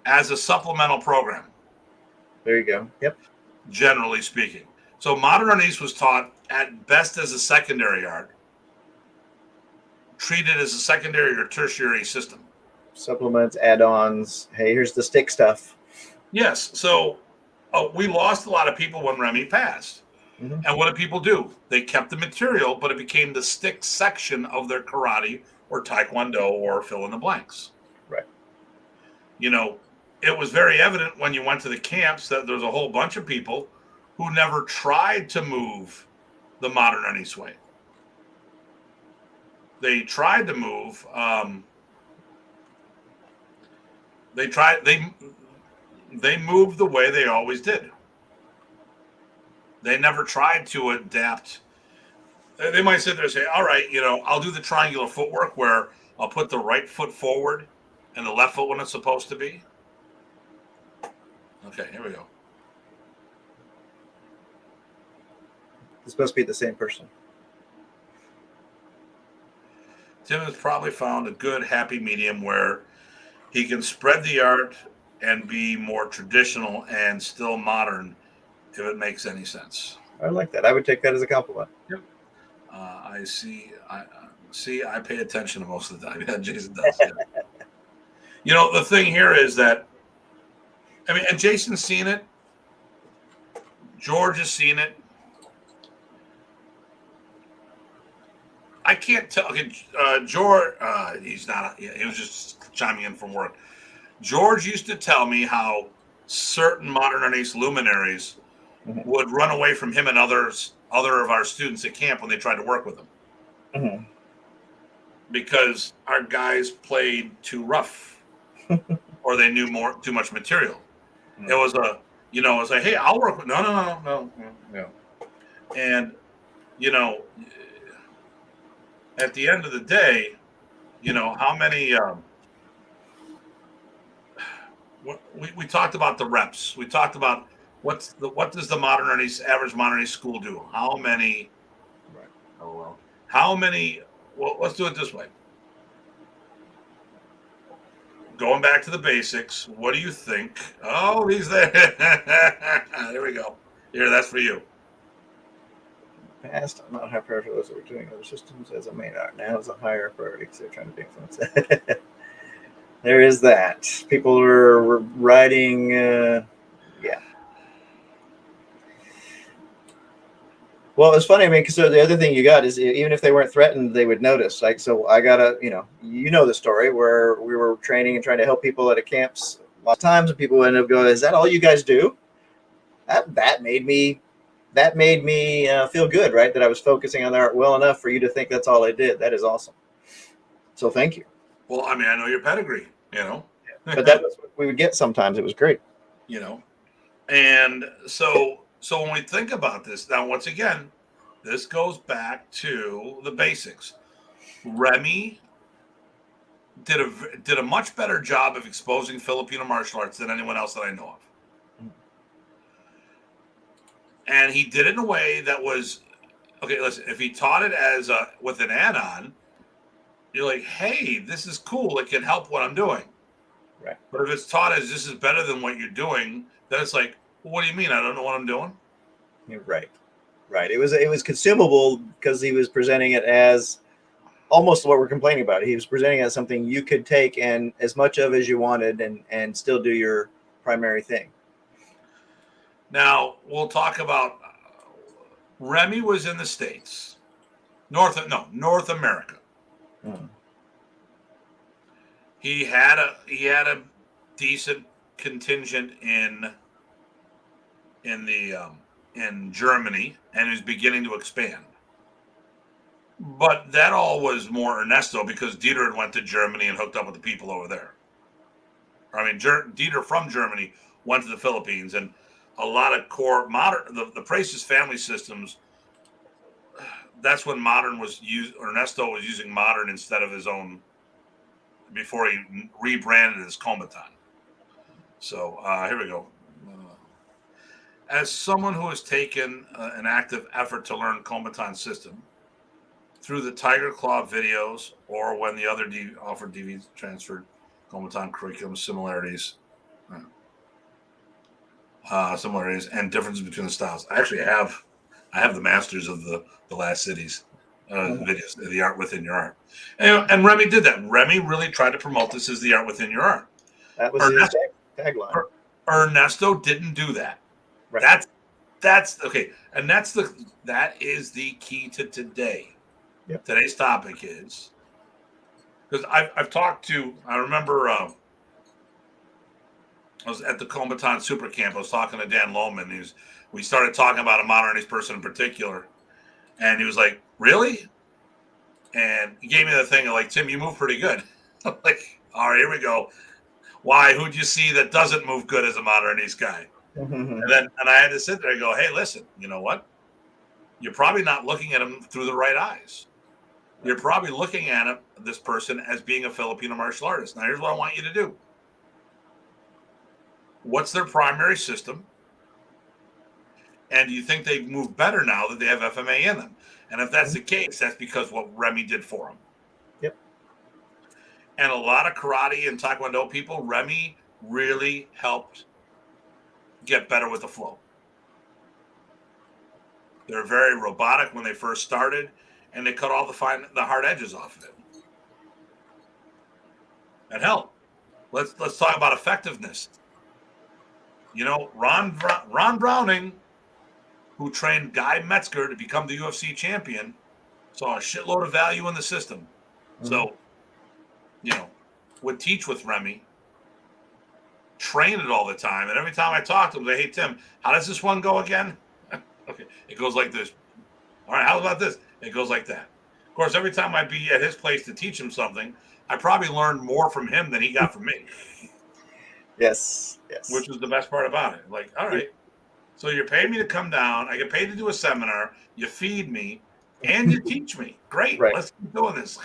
As a supplemental program. There you go. Yep. Generally speaking. So modern Arnis was taught at best as a secondary art, treated as a secondary or tertiary system. Supplements, add-ons. Hey, here's the stick stuff. Yes. So we lost a lot of people when Remy passed. Mm-hmm. And what did people do? They kept the material, but it became the stick section of their karate or taekwondo or fill in the blanks. Right. It was very evident when you went to the camps that there was a whole bunch of people who never tried to move the modern Arnis way. They tried to move. They moved the way they always did. They never tried to adapt. They might sit there and say, all right, I'll do the triangular footwork where I'll put the right foot forward and the left foot when it's supposed to be. Okay, here we go. It's supposed to be the same person. Tim has probably found a good happy medium where he can spread the art and be more traditional and still modern, if it makes any sense. I like that. I would take that as a compliment. Yep. I see. I pay attention to most of the time. Yeah, Jason does. Yeah. The thing here is that, and Jason's seen it. George has seen it. I can't tell. Okay, George, he's not. He was just chiming in from work. George used to tell me how certain modern Arnis luminaries would run away from him and other of our students at camp when they tried to work with him. Mm-hmm. Because our guys played too rough or they knew too much material. Mm-hmm. It was like, hey, I'll work with, no. And, at the end of the day, how many we talked about the reps. We talked about what does the average modern school do? How many? Right. Oh well. How many? Well, let's do it this way. Going back to the basics, what do you think? Oh, he's there. There we go. Here, that's for you. Past, I'm not high priority for those that were doing other systems as a main art. Now it's a higher priority because they're trying to influence it. There is that. People are writing, yeah. Well, it's funny, I mean, because the other thing you got is even if they weren't threatened, they would notice. Like, so I got the story where we were training and trying to help people at a camps a lot of times, and people end up going, "Is that all you guys do?" That made me feel good, right? That I was focusing on art well enough for you to think that's all I did. That is awesome. So thank you. Well, I mean, I know your pedigree, But that was what we would get sometimes. It was great. And so when we think about this, now once again, this goes back to the basics. Remy did a much better job of exposing Filipino martial arts than anyone else that I know of. And he did it in a way that was okay. Listen, if he taught it as with an add-on, you're like, hey, this is cool. It can help what I'm doing. Right. But if it's taught as this is better than what you're doing, then it's like, well, what do you mean? I don't know what I'm doing. You're right. Right. It was consumable because he was presenting it as almost what we're complaining about. He was presenting it as something you could take and as much of as you wanted and still do your primary thing. Now we'll talk about Remy was in the States, North America. Mm. He had a decent contingent in Germany, and he was beginning to expand. But that all was more Ernesto because Dieter had went to Germany and hooked up with the people over there. I mean, Dieter from Germany went to the Philippines, and a lot of core modern the Presas family systems. That's when modern was used. Ernesto was using modern instead of his own before he rebranded as Komaton. So here we go. As someone who has taken an active effort to learn Komaton system through the Tiger Claw videos or when the other offered DVDs transferred Komaton curriculum similarities and differences between the styles. I actually have the masters of the last cities videos, the art within your art. And Remy did that. Remy really tried to promote this as the art within your art. That was his tagline. Ernesto didn't do that. Right. That's okay. And that is the key to today. Yep. Today's topic is because I've talked to, I remember I was at the Komaton Super Camp. I was talking to Dan Lohman. We started talking about a modernist person in particular. And he was like, really? And he gave me the thing of like, Tim, you move pretty good. I'm like, all right, here we go. Why? Who'd you see that doesn't move good as a modernist guy? And I had to sit there and go, hey, listen, you know what? You're probably not looking at him through the right eyes. You're probably looking at this person as being a Filipino martial artist. Now, here's what I want you to do. What's their primary system? And do you think they move better now that they have FMA in them? And if that's the case, that's because what Remy did for them. Yep. And a lot of karate and taekwondo people, Remy really helped get better with the flow. They're very robotic when they first started, and they cut all the hard edges off of it. And hell, let's talk about effectiveness. Ron Browning, who trained Guy Metzger to become the UFC champion, saw a shitload of value in the system. Mm-hmm. So, would teach with Remy, train it all the time. And every time I talk to him, I say, hey, Tim, how does this one go again? Okay, it goes like this. All right, how about this? It goes like that. Of course, every time I'd be at his place to teach him something, I probably learned more from him than he got from me. Yes. Which was the best part about it. Like, all right, so you're paying me to come down. I get paid to do a seminar. You feed me, and you teach me. Great. Right. Let's keep doing this.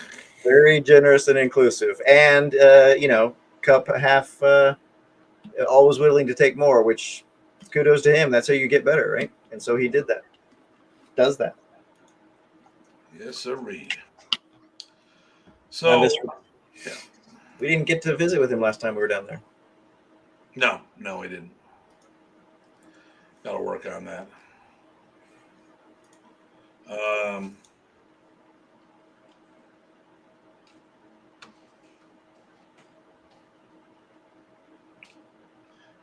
Very generous and inclusive. And, cup half always willing to take more, which kudos to him. That's how you get better, right? And so he did that. Does that. Yes, sirree. I So, miss. yeah. We didn't get to visit with him last time we were down there. No, we didn't. Got to work on that.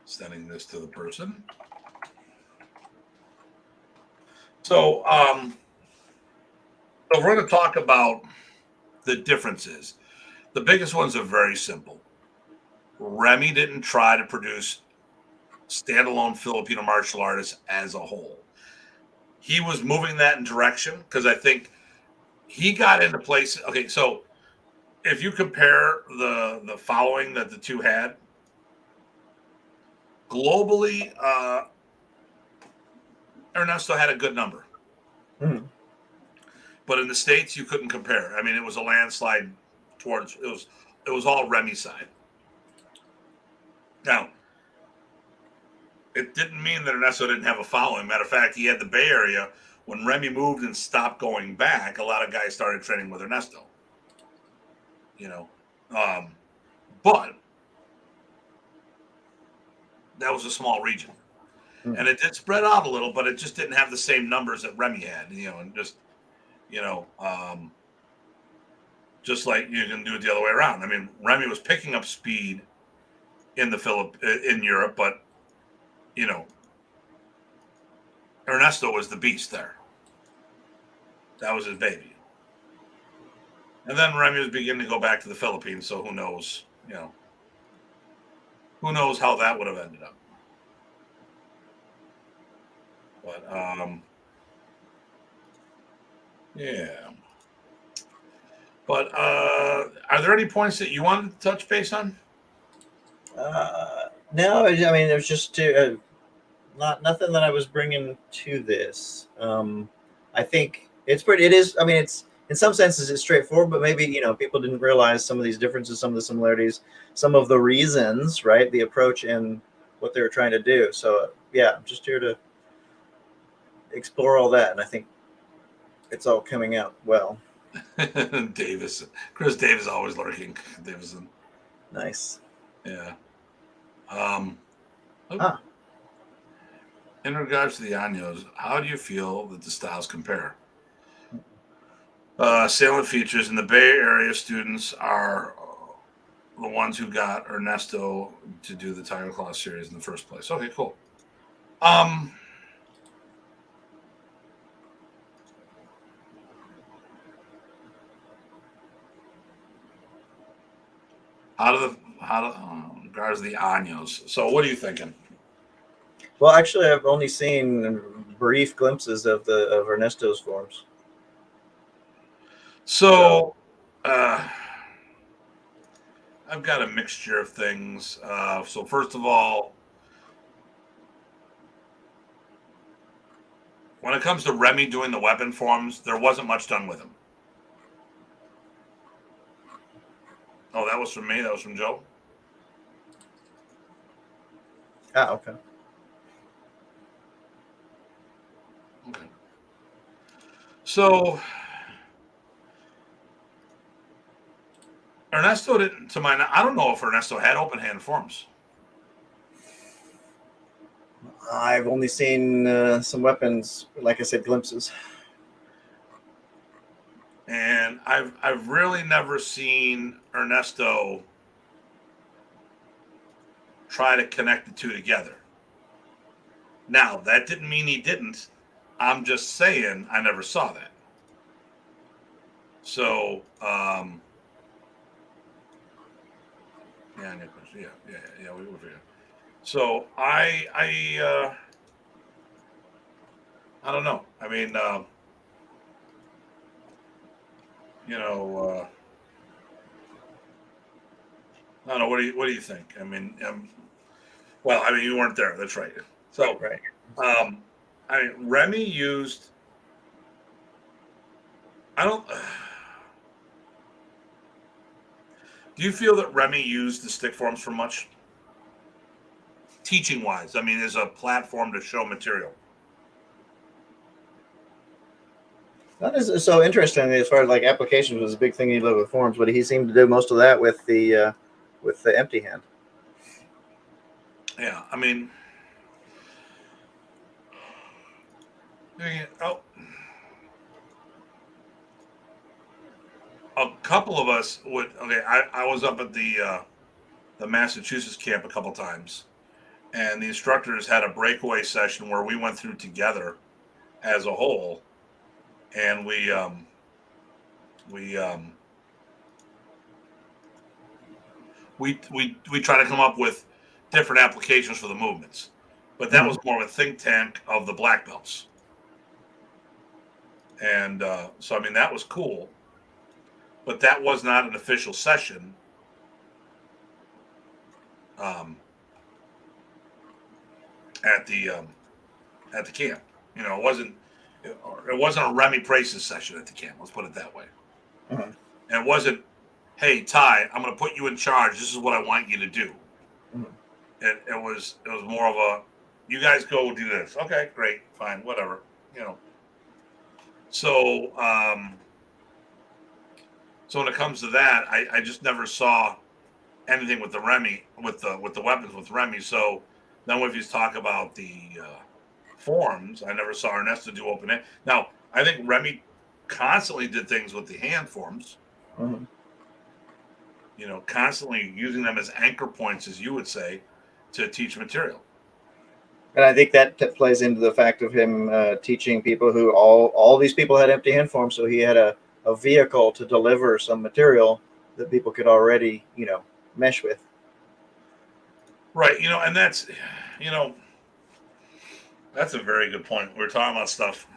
Sending this to the person. So we're going to talk about the differences. The biggest ones are very simple. Remy didn't try to produce standalone Filipino martial artists as a whole. He was moving that in direction because I think he got into places. Okay, so if you compare the following that the two had globally, Ernesto had a good number, but in the States you couldn't compare. I mean, it was a landslide towards it was all Remy side. Now, it didn't mean that Ernesto didn't have a following. Matter of fact, he had the Bay Area. When Remy moved and stopped going back, a lot of guys started training with Ernesto. You know, but that was a small region, and it did spread out a little, but it just didn't have the same numbers that Remy had. You know, and just you know, just like you can do it the other way around. I mean, Remy was picking up speed in in Europe, but you know, Ernesto was the beast there. That was his baby. And then Remy was beginning to go back to the Philippines, so who knows, you know, who knows how that would have ended up. But yeah. But are there any points that you wanted to touch base on? No, I mean, it was just nothing that I was bringing to this. I think it's pretty. It is. I mean, it's in some senses it's straightforward, but maybe people didn't realize some of these differences, some of the similarities, some of the reasons, right? The approach and what they were trying to do. So yeah, I'm just here to explore all that, and I think it's all coming out well. Davis, Chris Davis, always lurking. Davison, Nice. yeah. Ah. In regards to the Años, how do you feel that the styles compare? Salient features in the Bay Area students are the ones who got Ernesto to do the Tiger Claw series in the first place. Okay, cool. In regards to the Años. So what are you thinking? Well, actually, I've only seen brief glimpses of Ernesto's forms. So I've got a mixture of things. So first of all, when it comes to Remy doing the weapon forms, there wasn't much done with him. Oh, that was from me. That was from Joe. Ah, okay. Okay. So Ernesto didn't. I don't know if Ernesto had open hand forms. I've only seen some weapons, like I said, glimpses. And I've really never seen Ernesto try to connect the two together. Now, that didn't mean he didn't. I'm just saying I never saw that. So, yeah, we were figuring. So I don't know. I mean, you know, I don't know. What do you think? I mean, well, I mean, you weren't there. That's right. So, Right. I mean, Remy used. I don't. Do you feel that Remy used the stick forms for much? teaching wise. I mean, as a platform to show material. That is so interesting. As far as like applications was a big thing he did with forms, but he seemed to do most of that with the empty hand. Yeah, I mean, oh, a couple of us would. Okay, I was up at the Massachusetts camp a couple times, and the instructors had a breakaway session where we went through together as a whole, and we we try to come up with different applications for the movements, but that was more of a think tank of the black belts, and so I mean that was cool, but that was not an official session. Um, at the camp, it wasn't a Remy Presas session at the camp. Let's put it that way. Mm-hmm. And it wasn't, hey Ty, I'm going to put you in charge. This is what I want you to do. Mm-hmm. It was more of a, you guys go do this. Okay, great, fine, whatever. So so when it comes to that, I just never saw anything with the Remy with the weapons with Remy. So then if you talk about the forms, I never saw Ernesto do open hand. Now I think Remy constantly did things with the hand forms. Mm-hmm. Constantly using them as anchor points, as you would say, to teach material. And I think that plays into the fact of him teaching people who all these people had empty hand forms, so he had a vehicle to deliver some material that people could already mesh with. Right, and that's that's a very good point. We're talking about stuff,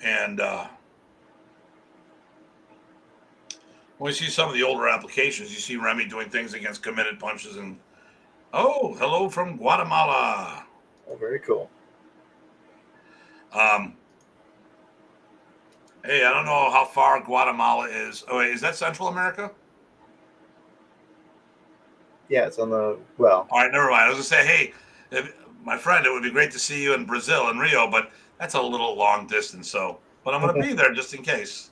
and when you see some of the older applications, you see Remy doing things against committed punches and, oh, hello from Guatemala. Oh, very cool. Hey, I don't know how far Guatemala is. Oh, wait, is that Central America? Yeah, it's on the well. All right, never mind. I was gonna say, hey, my friend, it would be great to see you in Brazil, in Rio, but that's a little long distance. So, but I'm gonna be there just in case.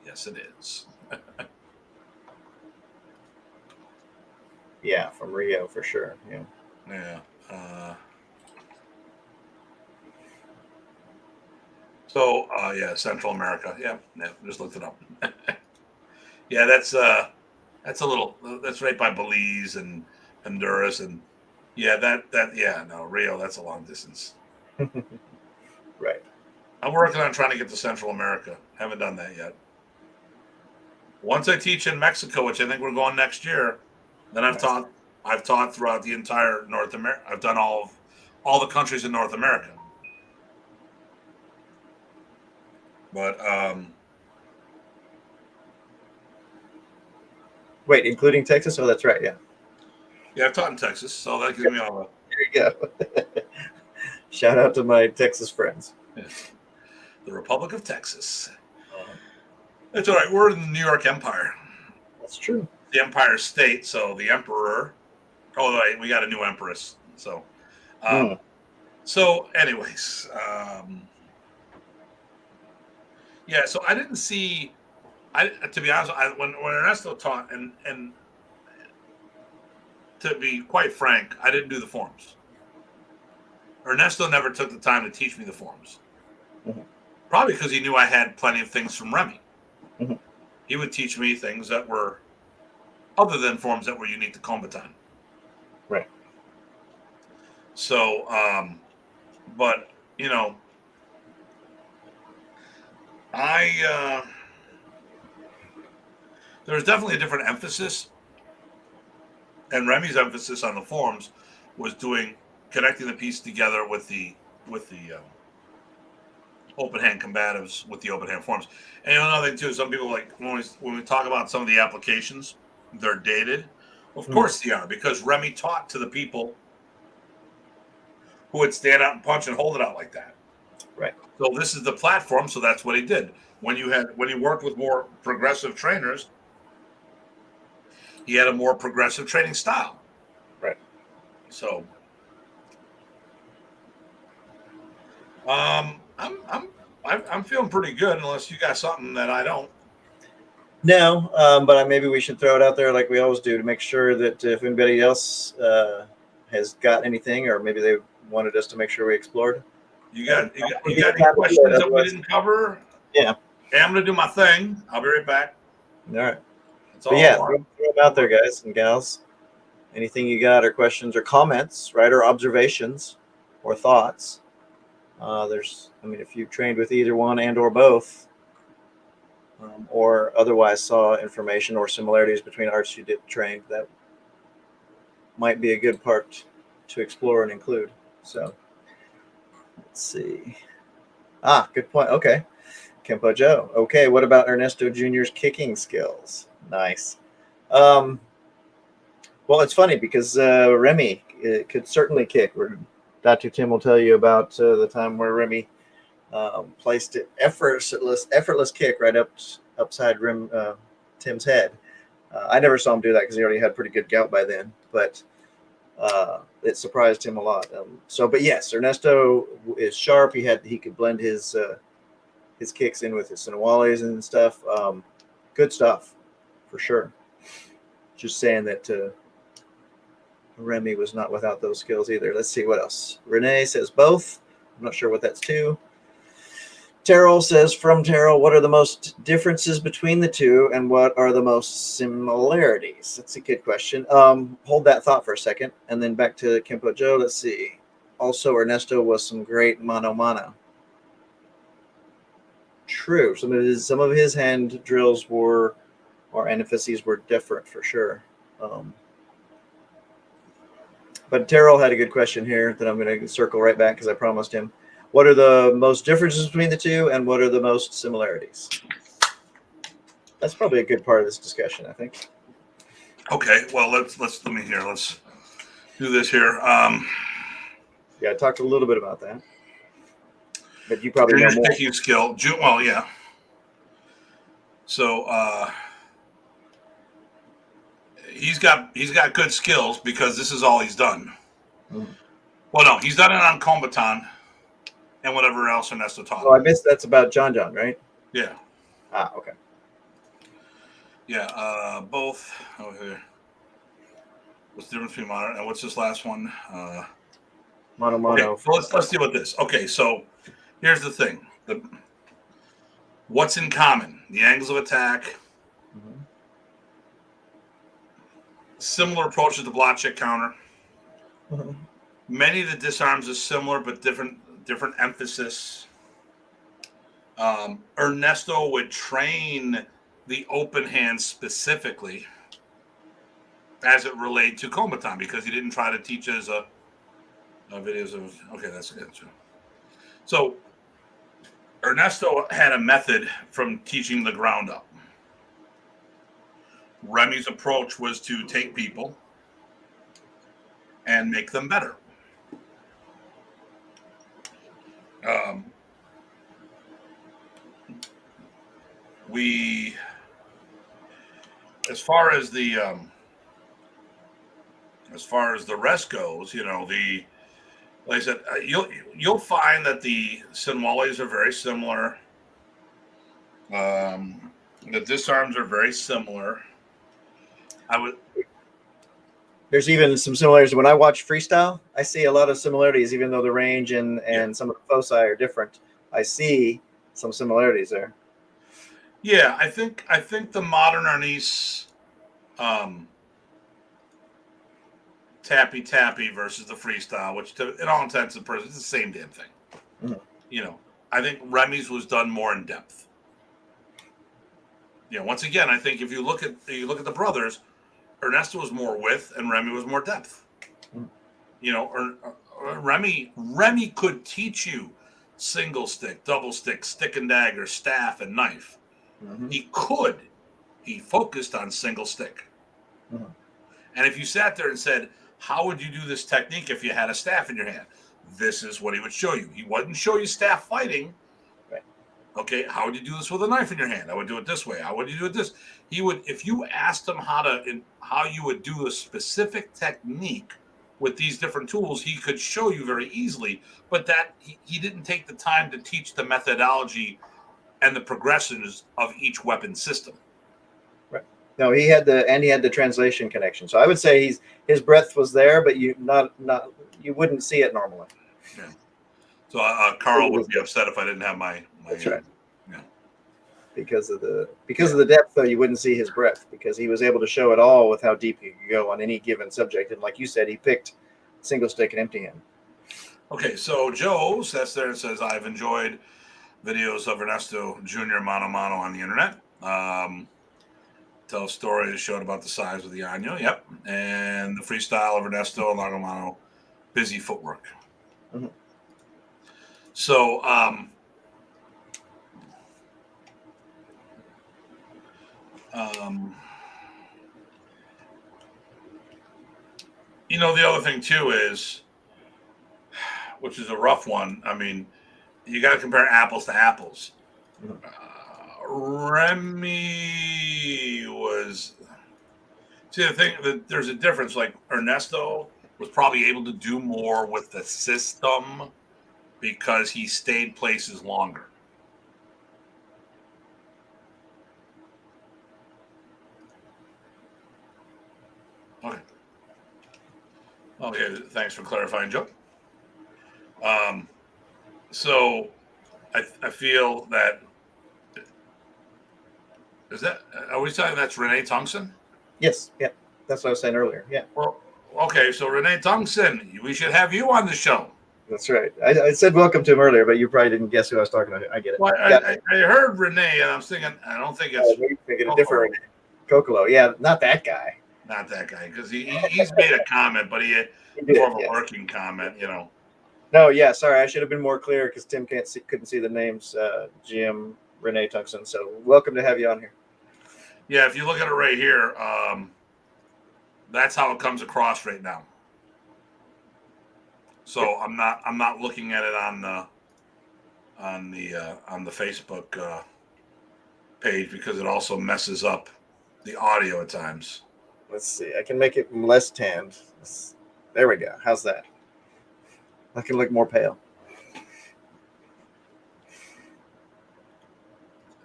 Yes, it is. Yeah, from Rio for sure. Yeah. Yeah. So, yeah, Central America. Yeah, just looked it up. Yeah, that's right by Belize and Honduras, and yeah, no, Rio, that's a long distance. Right. I'm working on trying to get to Central America. Haven't done that yet. Once I teach in Mexico, which I think we're going next year, then I've taught throughout the entire North America. I've done all the countries in North America. But wait, including Texas? Oh, that's right. Yeah. Yeah, I've taught in Texas, so that gives me all the. There you go. Shout out to my Texas friends. Yeah. The Republic of Texas. That's all right. We're in the New York Empire. That's true. The Empire State, so the Emperor. Oh, right, we got a new Empress. So, so anyways, yeah. So I didn't see. To be honest, when Ernesto taught, and to be quite frank, I didn't do the forms. Ernesto never took the time to teach me the forms. Mm-hmm. Probably because he knew I had plenty of things from Remy. Mm-hmm. He would teach me things that were other than forms that were unique to combatant. Right. So, but there was definitely a different emphasis, and Remy's emphasis on the forms was connecting the piece together with the open hand combatives with the open hand forms. And another thing too, some people like when we talk about some of the applications, they're dated. Of course they are, because Remy taught to the people who would stand out and punch and hold it out like that. Right. So this is the platform, so that's what he did. When he worked with more progressive trainers, he had a more progressive training style. Right. So, I'm feeling pretty good, unless you got something that I don't. No, but maybe we should throw it out there like we always do to make sure that if anybody else has got anything, or maybe they wanted us to make sure we explored. You got any questions that we didn't cover? Yeah. Okay, I'm gonna do my thing. I'll be right back. All right. That's all. But yeah, throw them out there, guys and gals. Anything you got, or questions, or comments, right, or observations, or thoughts. If you trained with either one and or both, or otherwise saw information or similarities between arts you did trained, that might be a good part to explore and include. So let's see. Good point. Okay. Kempo Joe. Okay, what about Ernesto Jr.'s kicking skills? Nice. Well, it's funny because Remy could certainly kick. Datu Tim will tell you about the time where Remy placed an effortless kick right upside Tim's head. I never saw him do that because he already had pretty good gout by then, but it surprised him a lot. But yes, Ernesto is sharp. He could blend his kicks in with his Sinawales and stuff. Good stuff, for sure. Just saying that Remy was not without those skills either. Let's see what else. Renee says both. I'm not sure what that's to. Terrell says, from Terrell, what are the most differences between the two, and what are the most similarities? That's a good question. Hold that thought for a second, and then back to Kempo Joe. Let's see. Also, Ernesto was some great mano. True. Some of his hand drills or emphases were different for sure. But Terrell had a good question here that I'm going to circle right back because I promised him. What are the most differences between the two, and what are the most similarities? That's probably a good part of this discussion, I think. Okay, well let's do this here. Yeah, I talked a little bit about that, but you probably know more. Kicking skill. Well, yeah. So he's got good skills because this is all he's done. Mm-hmm. Well, no, he's done it on Combatant and whatever else Ernesto taught. Oh, I missed. That's about John, right? Yeah. Okay. Yeah, both. Oh, here. What's the difference between mono and what's this last one? Mono. Okay, so let's deal with this. Okay, so here's the thing: what's in common? The angles of attack, similar approaches to block check counter. Mm-hmm. Many of the disarms are similar, but different emphasis. Ernesto would train the open hand specifically as it related to Combatant because he didn't try to teach us videos of. Okay, that's good too. So Ernesto had a method from teaching the ground up. Remy's approach was to take people and make them better. As far as the rest goes, like I said, you'll find that the Sinwales are very similar. The disarms are very similar. There's even some similarities. When I watch freestyle, I see a lot of similarities, even though the range and some of the foci are different. I see some similarities there. Yeah, I think the modern Arnis tappy versus the freestyle, which in all intents and purposes is the same damn thing. Mm-hmm. I think Remy's was done more in depth. Once again, I think if you look at the brothers, Ernesto was more width and Remy was more depth. Mm-hmm. Remy could teach you single stick, double stick, stick and dagger, staff and knife. Mm-hmm. He focused on single stick. Mm-hmm. And if you sat there and said, how would you do this technique if you had a staff in your hand? This is what he would show you. He wouldn't show you staff fighting. Right. Okay, how would you do this with a knife in your hand? I would do it this way. How would you do it this? He would, if you asked him how you would do a specific technique with these different tools, he could show you very easily, but that he didn't take the time to teach the methodology and the progressions of each weapon system. Right. No, he had the translation connection. So I would say his breadth was there, but you wouldn't see it normally. Yeah. So Carl would be upset if I didn't have my. That's right. Yeah. Because of the depth, though, you wouldn't see his breadth because he was able to show it all with how deep he could go on any given subject. And like you said, he picked single stick and empty hand. Okay, so Joe sits there and says, "I've enjoyed videos of Ernesto Jr. mano mano on the internet. Tell stories showed about the size of the año. Yep, and the freestyle of Ernesto and Lago Mano, busy footwork. Mm-hmm. So, the other thing too is, which is a rough one. I mean, you got to compare apples to apples. Remy was. See, the thing that there's a difference. Like Ernesto was probably able to do more with the system because he stayed places longer. Okay. Okay. Thanks for clarifying, Joe. So I feel that are we saying that's Renee Tungsten? Yes, yeah, that's what I was saying earlier. Yeah. Well, okay, so Renee Tungsten, we should have you on the show. That's right. I said welcome to him earlier, but you probably didn't guess who I was talking about. I get it. Well, I heard Renee, and I was thinking, I don't think it's you're thinking a different Renee. Kokolo. Yeah, not that guy. Not that guy, because he's made a comment, but he did, more of a working comment, No, yeah, sorry, I should have been more clear because Tim couldn't see the names. Jim, Renee Tungsten. So welcome to have you on here. Yeah, if you look at it right here, that's how it comes across right now. So I'm not looking at it on the Facebook page because it also messes up the audio at times. Let's see. I can make it less tanned. There we go. How's that? I can look more pale.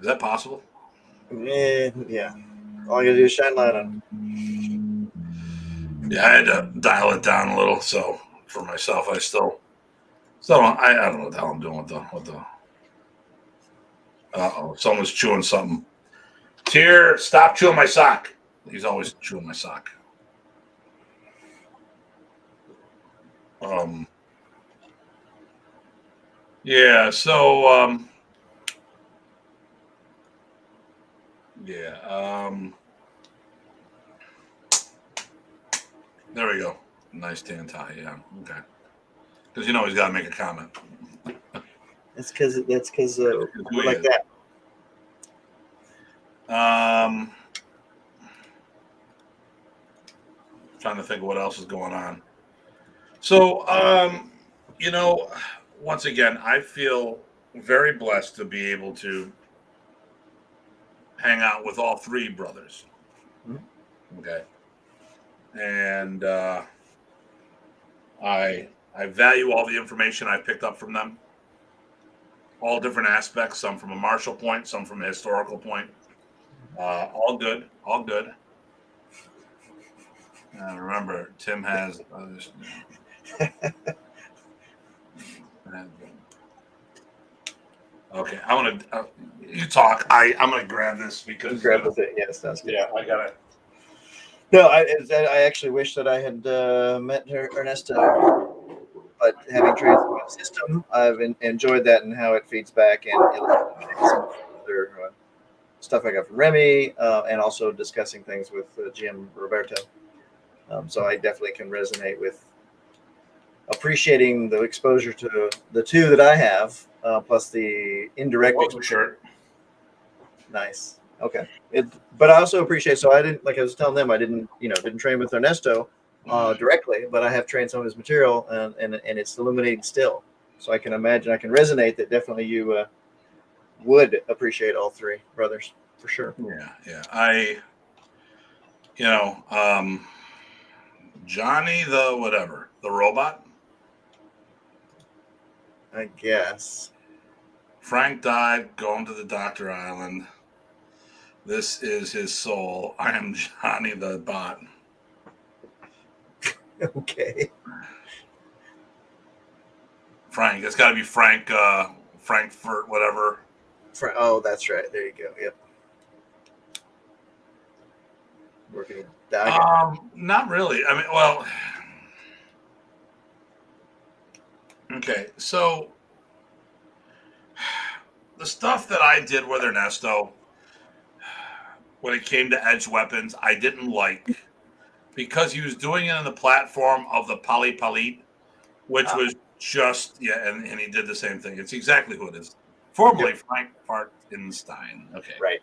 Is that possible? Yeah. All you gotta do is shine light on it. Yeah, I had to dial it down a little. So for myself, I still don't. I don't know what the hell I'm doing with the. Someone's chewing something. Tier, stop chewing my sock. He's always chewing my sock. Yeah. So. Yeah. There we go. Nice tan tie. Yeah. Okay. Because he's got to make a comment. That's because we're like that. Trying to think of what else is going on. So, once again, I feel very blessed to be able to hang out with all three brothers. Mm-hmm. Okay. And I value all the information I picked up from them. All different aspects, some from a martial point, some from a historical point. All good. Remember, Tim has others. Okay, I want to. You talk. I'm going to grab this because. Grab with it. Yes, that's good. Yeah, I got it. No, I actually wish that I had met Ernesto, but having trained the system, I've enjoyed that and how it feeds back and some other stuff I got from Remy, and also discussing things with Jim Roberto. So I definitely can resonate with appreciating the exposure to the two that I have, plus the indirect Shirt. Nice. Okay. But I also appreciate. So I didn't, like I was telling them, I didn't train with Ernesto directly, but I have trained some of his material, and it's illuminating still. So I can imagine, I can resonate that definitely you would appreciate all three brothers for sure. Yeah. Johnny the whatever. the robot. I guess. Frank died going to the Dr. Island. This is his soul. I am Johnny the bot. Okay. Frank. It's got to be Frank. Frankfurt, whatever. Oh, that's right. There you go. Yep. Working with Doug. Not really. I mean, well, okay. So the stuff that I did with Ernesto when it came to edge weapons, I didn't like because he was doing it in the platform of the Palit, which was just and he did the same thing. It's exactly who it is. Formerly Frank Fartenstein. Okay. Right.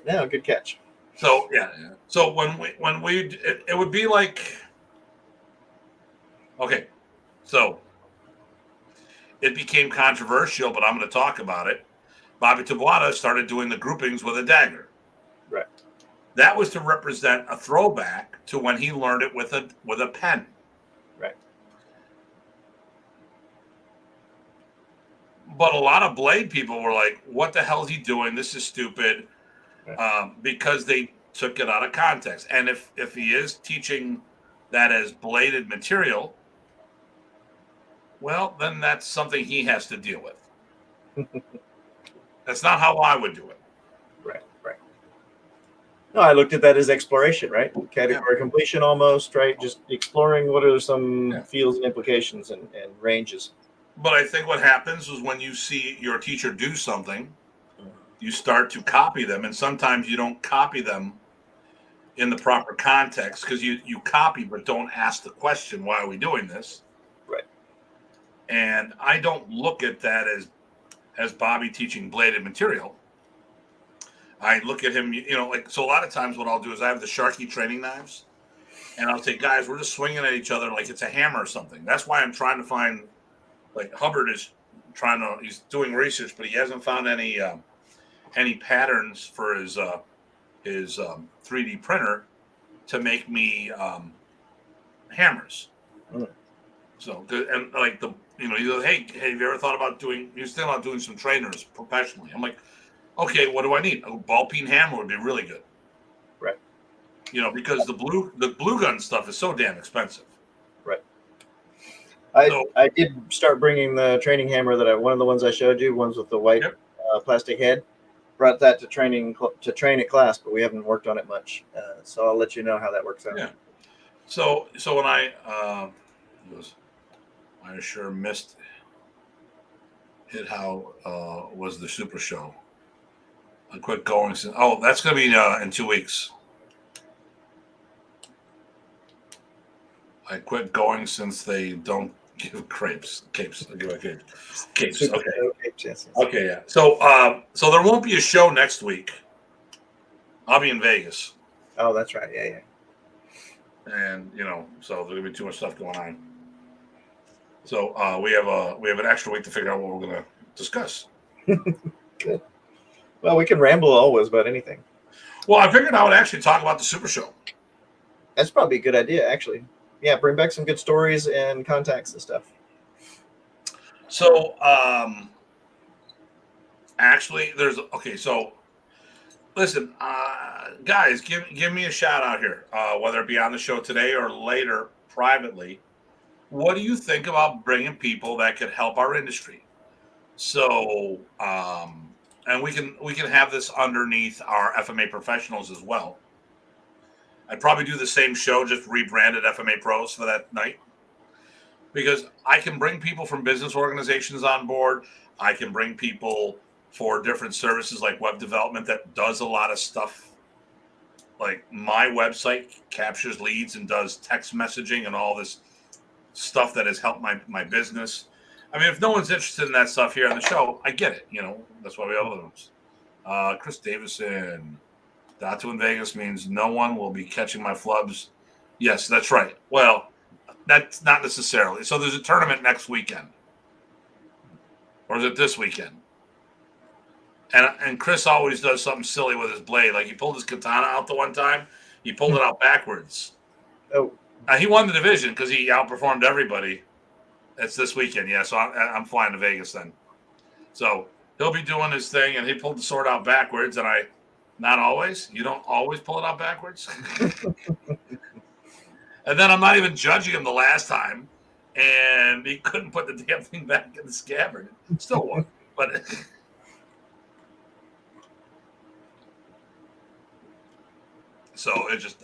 No, good catch. So yeah. So when we it would be like, okay, so it became controversial, but I'm going to talk about it. Bobby Tabuada started doing the groupings with a dagger. Right. That was to represent a throwback to when he learned it with a pen. Right. But a lot of Blade people were like, "What the hell is he doing? This is stupid," because they took it out of context. And if he is teaching that as bladed material, well, then that's something he has to deal with. That's not how I would do it. Right. No, I looked at that as exploration, right? Category completion almost, right? Just exploring what are some fields and implications and ranges. But I think what happens is when you see your teacher do something, you start to copy them. And sometimes you don't copy them in the proper context because you copy but don't ask the question, why are we doing this? Right. And I don't look at that as Bobby teaching bladed material. I look at him, so a lot of times what I'll do is I have the Sharky training knives, and I'll say, guys, we're just swinging at each other like it's a hammer or something. That's why I'm trying to find, like Hubbard is he's doing research, but he hasn't found any patterns for his 3D printer to make me hammers. Mm. So, and like he goes, hey, have you ever thought about doing some trainers professionally? I'm like, okay, what do I need? A ball peen hammer would be really good. Right. Because the blue gun stuff is so damn expensive. Right. I did start bringing the training hammer one of the ones I showed you, ones with the white plastic head. Brought that to train at class, but we haven't worked on it much. So I'll let you know how that works out. Yeah. So when I sure missed it. How was the Super Show? I quit going. That's going to be in 2 weeks. I quit going since they don't give capes. I'll give a capes. Super Okay. Show, capes, yes. Okay. Yeah. So there won't be a show next week. I'll be in Vegas. Oh, that's right. Yeah. And so there's gonna be too much stuff going on. So we have an extra week to figure out what we're gonna discuss. Good. Well, we can ramble always about anything. Well, I figured I would actually talk about the Super Show. That's probably a good idea, actually. Yeah, bring back some good stories and contacts and stuff. So, actually, so listen, guys, give me a shout out here, whether it be on the show today or later privately. What do you think about bringing people that could help our industry? So, and we can have this underneath our FMA professionals as well. I'd probably do the same show, just rebranded FMA pros for that night, because I can bring people from business organizations on board. I can bring people for different services like web development that does a lot of stuff. Like my website captures leads and does text messaging and all this stuff that has helped my business. I mean, if no one's interested in that stuff here on the show, I get it. That's why we have other ones. Chris Davison, Datu in Vegas means no one will be catching my flubs. Yes, that's right. Well, that's not necessarily. So there's a tournament next weekend. Or is it this weekend? And Chris always does something silly with his blade. Like he pulled his katana out the one time. He pulled it out backwards. Oh, He won the division because he outperformed everybody. It's this weekend, yeah. So I'm flying to Vegas then. So he'll be doing his thing, and he pulled the sword out backwards, and I, not always. You don't always pull it out backwards. And then I'm not even judging him the last time, and he couldn't put the damn thing back in the scabbard. Still won, but. So it's just,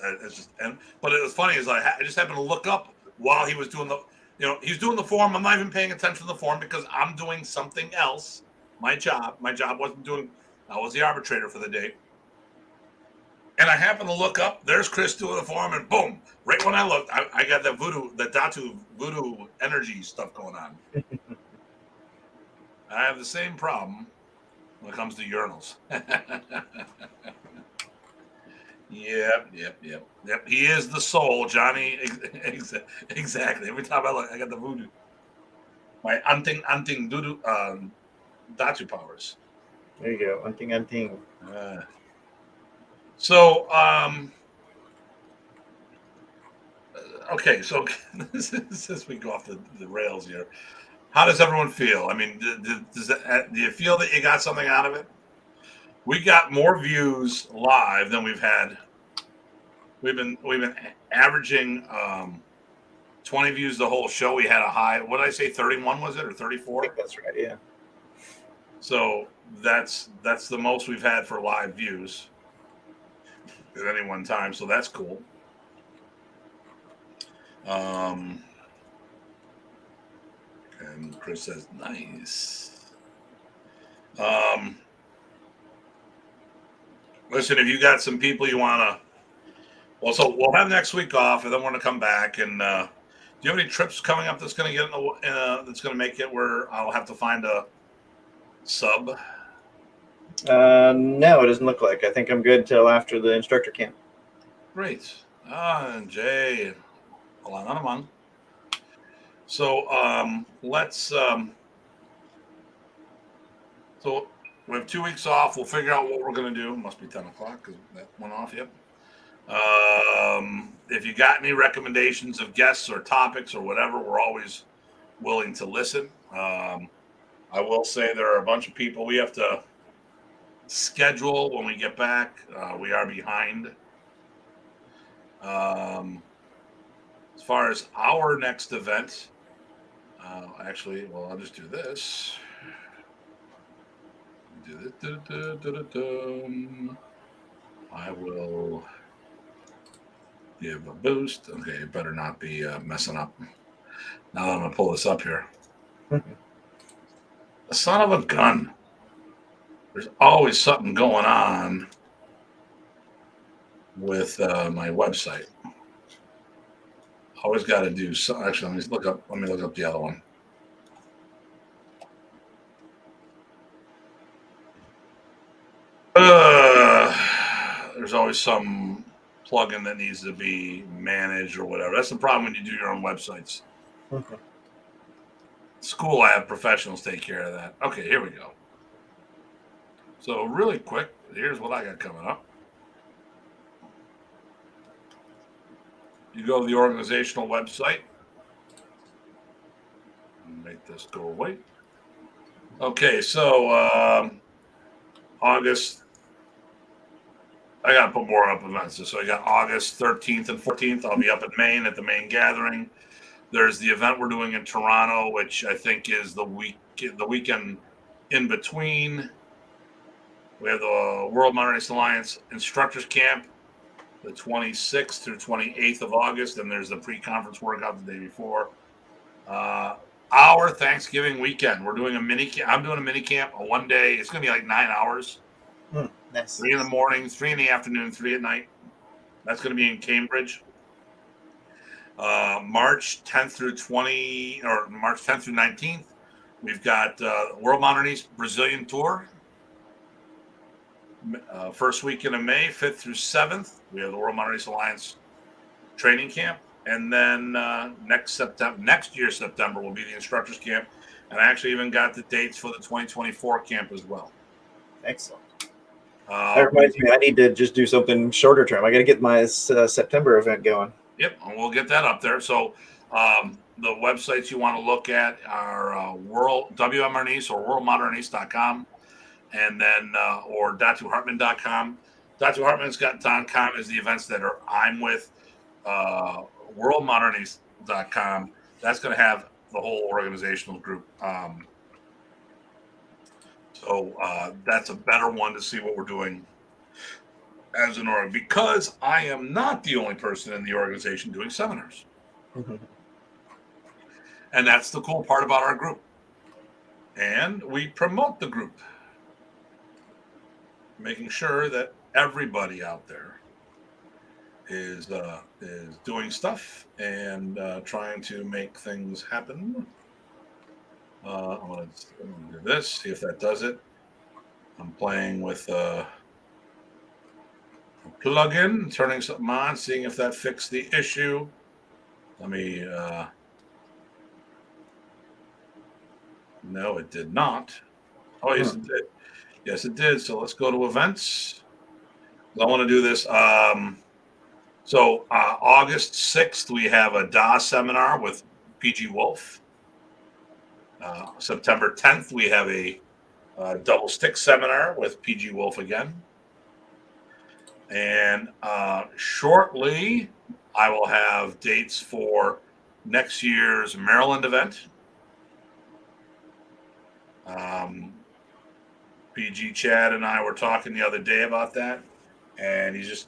but it was funny is I just happened to look up while he was doing he's doing the form. I'm not even paying attention to the form because I'm doing something else. My job wasn't doing, I was the arbitrator for the day. And I happened to look up, there's Chris doing the form, and boom, right when I looked, I got the Datu voodoo energy stuff going on. I have the same problem when it comes to urinals. Yep. He is the soul, Johnny. Exactly. Every time I look, I got the voodoo. My anting doodoo Datu powers. There you go. Anting. Okay, so since we go off the rails here, how does everyone feel? I mean, do you feel that you got something out of it? We got more views live than we've had. We've been averaging 20 views the whole show. We had a high. What did I say? 31 was it or 34? I think that's right. Yeah. So that's the most we've had for live views at any one time. So that's cool. And Chris says nice. Listen, if you got some people you want to, well, so we'll have next week off, and then we're going to come back. And do you have any trips coming up that's going to get that's going to make it where I'll have to find a sub? No, it doesn't look like. I think I'm good till after the instructor camp. Great. Jay, hold on. So let's. So we have 2 weeks off. We'll figure out what we're going to do. It must be 10 o'clock because that went off yet. If you got any recommendations of guests or topics or whatever, we're always willing to listen. I will say there are a bunch of people we have to schedule when we get back. We are behind. As far as our next event, actually, well, I'll just do this. I will give a boost. Okay, it better not be messing up. Now that I'm going to pull this up here. The son of a gun. There's always something going on with my website. Always got to do so. Actually, let me look up the other one. There's always some plugin that needs to be managed or whatever. That's the problem when you do your own websites. Okay. School, I have professionals take care of that. Okay, here we go. So really quick, here's what I got coming up. You go to the organizational website. Make this go away. Okay, so August. I got to put more up events. So I got August 13th and 14th. I'll be up in Maine at the Maine Gathering. There's the event we're doing in Toronto, which I think is the weekend in between. We have the World Mountain Race Alliance Instructors Camp, the 26th through 28th of August, and there's the pre-conference workout the day before. Our Thanksgiving weekend, we're doing a mini camp. I'm doing a mini camp, a 1 day. It's going to be like 9 hours. Nice. 3 in the morning, 3 in the afternoon, 3 at night. That's going to be in Cambridge. March 10th through 19th, we've got World Mountain Race Brazilian Tour. First weekend of May, 5th through 7th, we have the World Mountain Race Alliance training camp. And then next year, September, will be the instructors camp. And I actually even got the dates for the 2024 camp as well. Excellent. That reminds me, I need to just do something shorter term. I got to get my September event going. Yep, and we'll get that up there. So the websites you want to look at are World WMRNews or WorldModernEast.com, and then or DatuHartman.com. Datu Hartman's.com is the events that I'm with. WorldModernEast.com. That's going to have the whole organizational group. So that's a better one to see what we're doing as an org, because I am not the only person in the organization doing seminars. And that's the cool part about our group. And we promote the group, making sure that everybody out there is doing stuff and trying to make things happen. I'm gonna do this, see if that does it. I'm playing with a plugin, turning something on, seeing if that fixed the issue. Let me. No, it did not. Oh, yes, it did. Yes, it did. So let's go to events. I want to do this. So August 6th, we have a DA seminar with PG Wolf. September 10th, we have a double stick seminar with PG Wolf again. And shortly, I will have dates for next year's Maryland event. PG Chad and I were talking the other day about that, and he's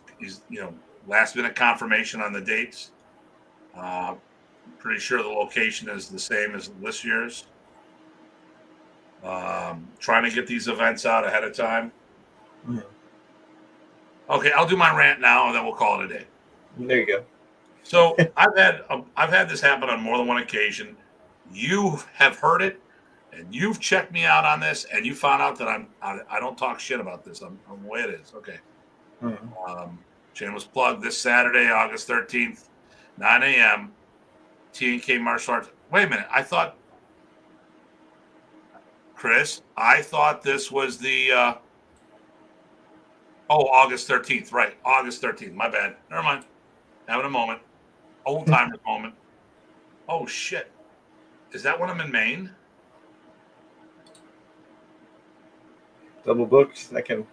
last minute confirmation on the dates. Pretty sure the location is the same as this year's. Trying to get these events out ahead of time. Okay, I'll do my rant now, and then we'll call it a day. There you go. So I've had this happen on more than one occasion. You have heard it, and you've checked me out on this, and you found out that I don't talk shit about this. I'm the way it is. Okay. Shameless plug. This Saturday, August 13th, 9 a.m. T&K Martial Arts. Wait a minute. Chris, I thought this was the. August 13th. Right. August 13th. My bad. Never mind. Having a moment. Old timers moment. Oh, shit. Is that when I'm in Maine? Double booked. I can't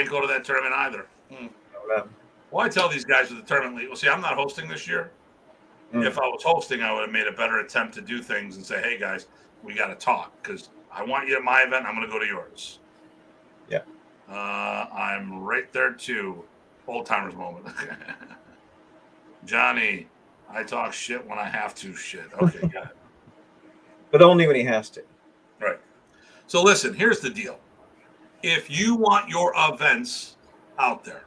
go to that tournament either. Well, I tell these guys with the tournament league, well, see, I'm not hosting this year. If I was hosting, I would have made a better attempt to do things and say, hey, guys, we got to talk because I want you at my event. I'm going to go to yours. Yeah. I'm right there, too. Old timers moment. Johnny, I talk shit when I have to shit. Okay, got it. But only when he has to. Right. So listen, here's the deal. If you want your events out there,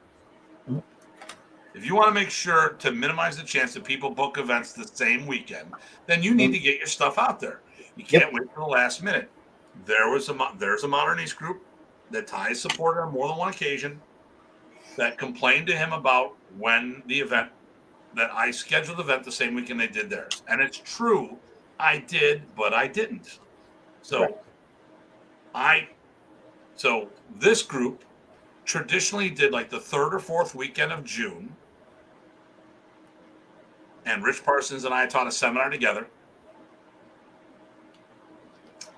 if you want to make sure to minimize the chance that people book events the same weekend, then you need to get your stuff out there. You can't wait for the last minute. There's a Modern East group that Ty supported on more than one occasion that complained to him about when the event that I scheduled the event the same weekend they did theirs. And it's true, I did, but I didn't. So So this group traditionally did like the third or fourth weekend of June. And Rich Parsons and I taught a seminar together.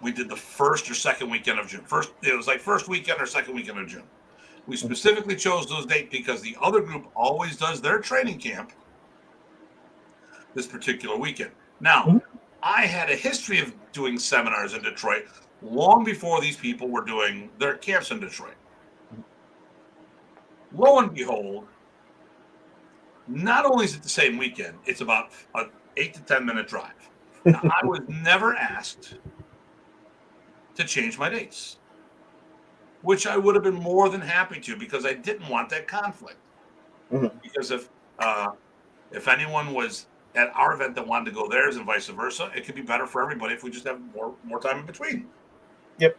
We did the first or second weekend of June. It was like first weekend or second weekend of June. We specifically chose those dates because the other group always does their training camp this particular weekend. Now, I had a history of doing seminars in Detroit long before these people were doing their camps in Detroit. Lo and behold, not only is it the same weekend, it's about an 8 to 10 minute drive. Now, I was never asked to change my dates, which I would have been more than happy to because I didn't want that conflict. Because if anyone was at our event that wanted to go theirs and vice versa, it could be better for everybody if we just have more time in between. Yep.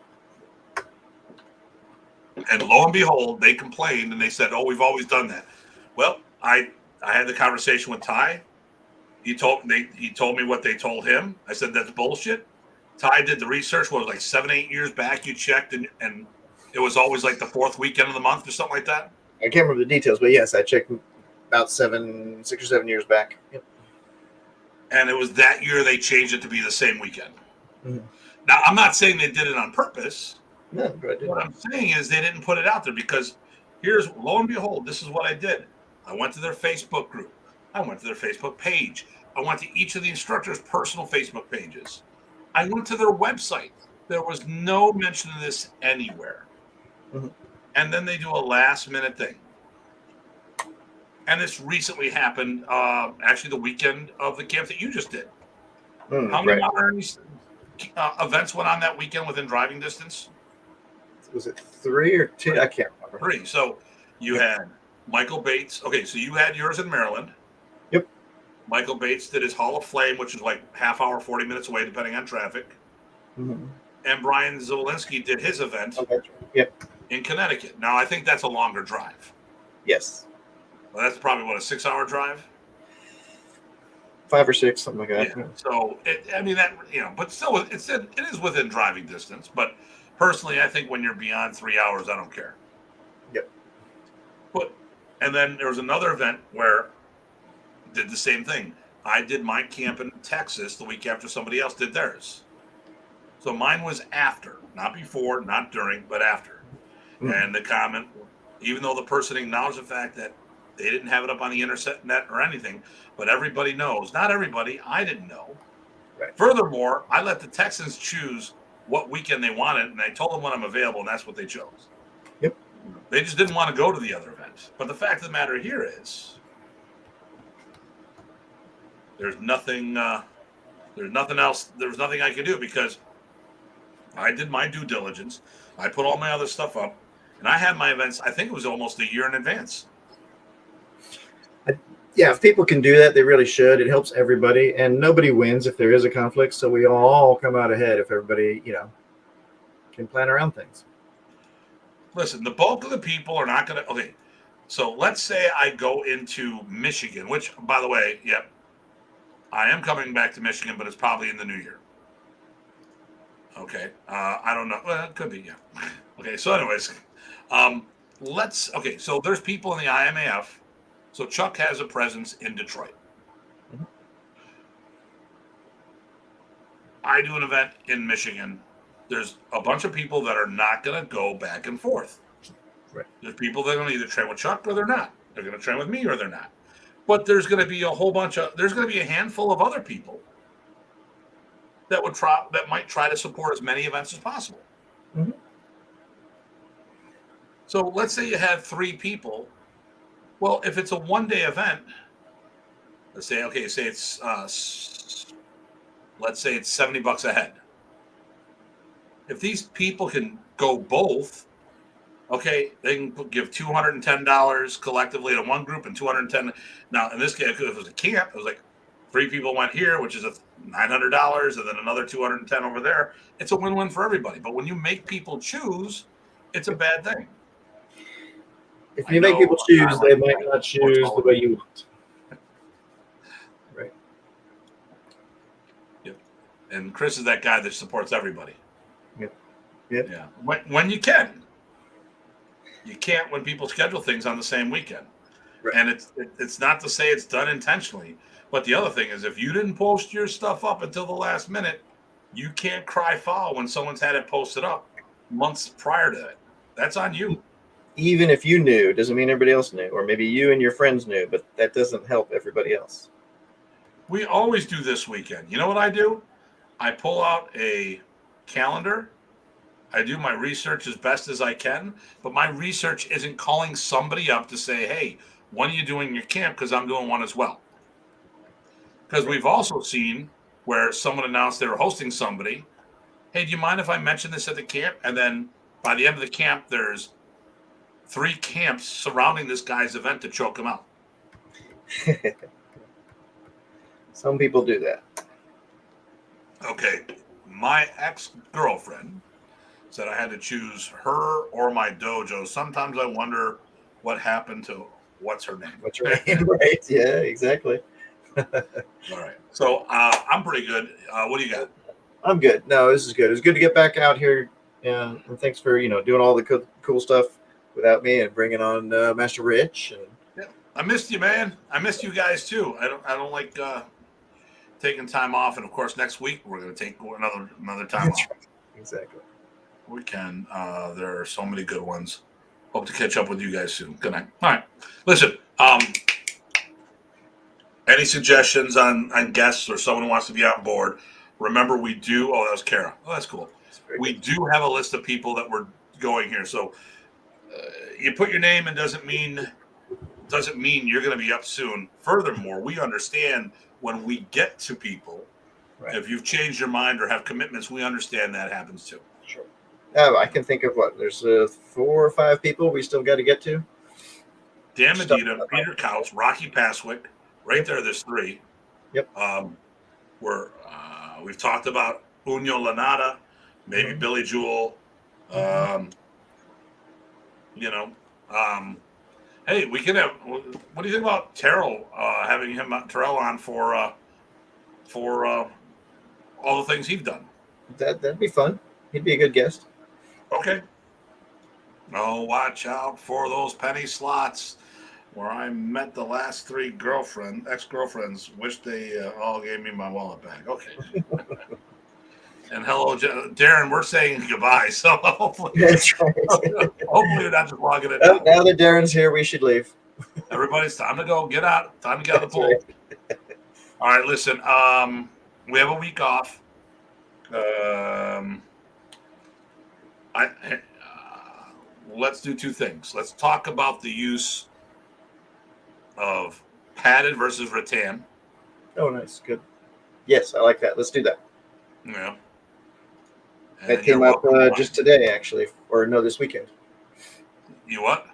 And lo and behold, they complained and they said, "Oh, we've always done that." Well, I had the conversation with Ty. He told me what they told him. I said that's bullshit. Ty did the research. What was it, like 7-8 years back? You checked and it was always like the fourth weekend of the month or something like that. I can't remember the details, but yes, I checked about 6 or 7 years back. Yep. And it was that year they changed it to be the same weekend. Mhm. Now, I'm not saying they did it on purpose. No, but I did. What I'm saying is they didn't put it out there because here's, lo and behold, this is what I did. I went to their Facebook group. I went to their Facebook page. I went to each of the instructors' personal Facebook pages. I went to their website. There was no mention of this anywhere. Mhm. And then they do a last minute thing. And this recently happened, actually the weekend of the camp that you just did. How many Right. modern events went on that weekend within driving distance? Was it 3 or 2? I can't remember. 3. So you had Michael Bates. Okay, so you had yours in Maryland. Yep. Michael Bates did his Hall of Flame, which is like half hour, 40 minutes away, depending on traffic. Mhm. And Brian Zawolinsky did his event Yep. in Connecticut. Now, I think that's a longer drive. Yes. Well, that's probably, what, a 6-hour drive? 5 or 6, something like that. Yeah. So, but still, it is within driving distance. But personally, I think when you're beyond 3 hours, I don't care. Yep. And then there was another event where I did the same thing. I did my camp in Texas the week after somebody else did theirs. So mine was after, not before, not during, but after. Mhm. And the comment, even though the person acknowledged the fact that they didn't have it up on the internet or anything, but everybody knows. Not everybody. I didn't know. Right. Furthermore, I let the Texans choose what weekend they wanted, and I told them when I'm available, and that's what they chose. Yep. They just didn't want to go to the other event. But the fact of the matter here is, there's nothing else. There was nothing I could do because I did my due diligence. I put all my other stuff up, and I had my events. I think it was almost a year in advance. Yeah, if people can do that, they really should. It helps everybody, and nobody wins if there is a conflict. So we all come out ahead if everybody, can plan around things. Listen, the bulk of the people are not going to. Okay, so let's say I go into Michigan, which, by the way, I am coming back to Michigan, but it's probably in the new year. Okay, I don't know. Well, it could be, yeah. Okay, so anyways, so there's people in the IMAF. So Chuck has a presence in Detroit. Mm-hmm. I do an event in Michigan. There's a bunch of people that are not going to go back and forth. Right. There's people that are going to either train with Chuck or they're not. They're going to train with me or they're not. But there's going to be there's going to be a handful of other people that might try to support as many events as possible. Mm-hmm. So let's say you have 3 people. Well, if it's a one-day event, let's say it's $70 a head. If these people can go both, okay, they can give $210 collectively to one group and $210. Now, in this case, if it was a camp, it was like 3 people went here, which is $900, and then another $210 over there. It's a win-win for everybody. But when you make people choose, it's a bad thing. If you make people choose, they might not choose the way you want. Right. Yep. And Chris is that guy that supports everybody. Yep. Yeah. When you can. You can't when people schedule things on the same weekend. Right. And it's not to say it's done intentionally. But the other thing is, if you didn't post your stuff up until the last minute, you can't cry foul when someone's had it posted up months prior to it. That's on you. Even if you knew, doesn't mean everybody else knew, or maybe you and your friends knew, but that doesn't help everybody else. We always do this weekend. You know what I do? I pull out a calendar. I do my research as best as I can, but my research isn't calling somebody up to say, hey, when are you doing your camp? Because I'm doing one as well. Because we've also seen where someone announced they were hosting somebody. Hey, do you mind if I mention this at the camp? And then by the end of the camp, there's 3 camps surrounding this guy's event to choke him out. Some people do that. Okay. My ex-girlfriend said I had to choose her or my dojo. Sometimes I wonder what happened to what's her name. What's your name? Right. Yeah, exactly. All right. So I'm pretty good. What do you got? I'm good. No, this is good. It's good to get back out here. And thanks for, doing all the cool stuff without me and bringing on Master Rich. And I missed you, man. I missed you guys too. I don't like taking time off, and of course, next week we're going to take another time off. Right. Exactly. We can. There are so many good ones. Hope to catch up with you guys soon. Good night. All right. Listen. Any suggestions on guests or someone who wants to be on board? Remember, we do. Oh, that was Kara. Oh, that's cool. We do have a list of people that we're going here. So you put your name and doesn't mean you're going to be up soon. Furthermore, we understand when we get to people, Right. if you've changed your mind or have commitments, we understand that happens too. Sure. I can think of there's 4 or 5 people we still got to get to. Dan Medina, Peter Kautz, Rocky Paswick. Right there, there's 3. Yep. We've talked about Unyo Lanada, maybe Billy Jewell. Hey, we can have. What do you think about Terrell? Having Terrell on for all the things he's done. That'd be fun. He'd be a good guest. Okay. Oh, watch out for those penny slots. Where I met the last 3 ex-girlfriends, wish they all gave me my wallet back. Okay. And hello, Darren. We're saying goodbye. So hopefully, that's right. Hopefully, you're not just logging it down. down. Now that Darren's here, we should leave. Everybody's time to go. Get out. Time to get out of the pool. Right. All right. Listen. We have a week off. Let's do 2 things. Let's talk about the use of padded versus rattan. Oh, nice. Good. Yes, I like that. Let's do that. Yeah. And that came up just today, actually. Or no, this weekend. You what?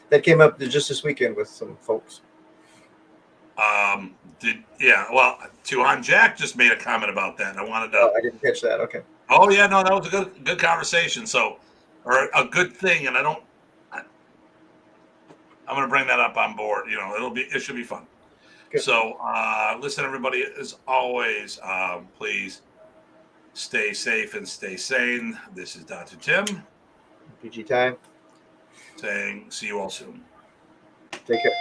That came up just this weekend with some folks. Well, Tuhan Jack just made a comment about that, and I wanted to. Oh, I didn't catch that. Okay. Oh yeah, no, that was a good conversation. So, or a good thing, and I'm going to bring that up on board. It should be fun. Good. So, listen, everybody, as always, please stay safe and stay sane. This is Datu Tim. PG Time. Saying, see you all soon. Take care.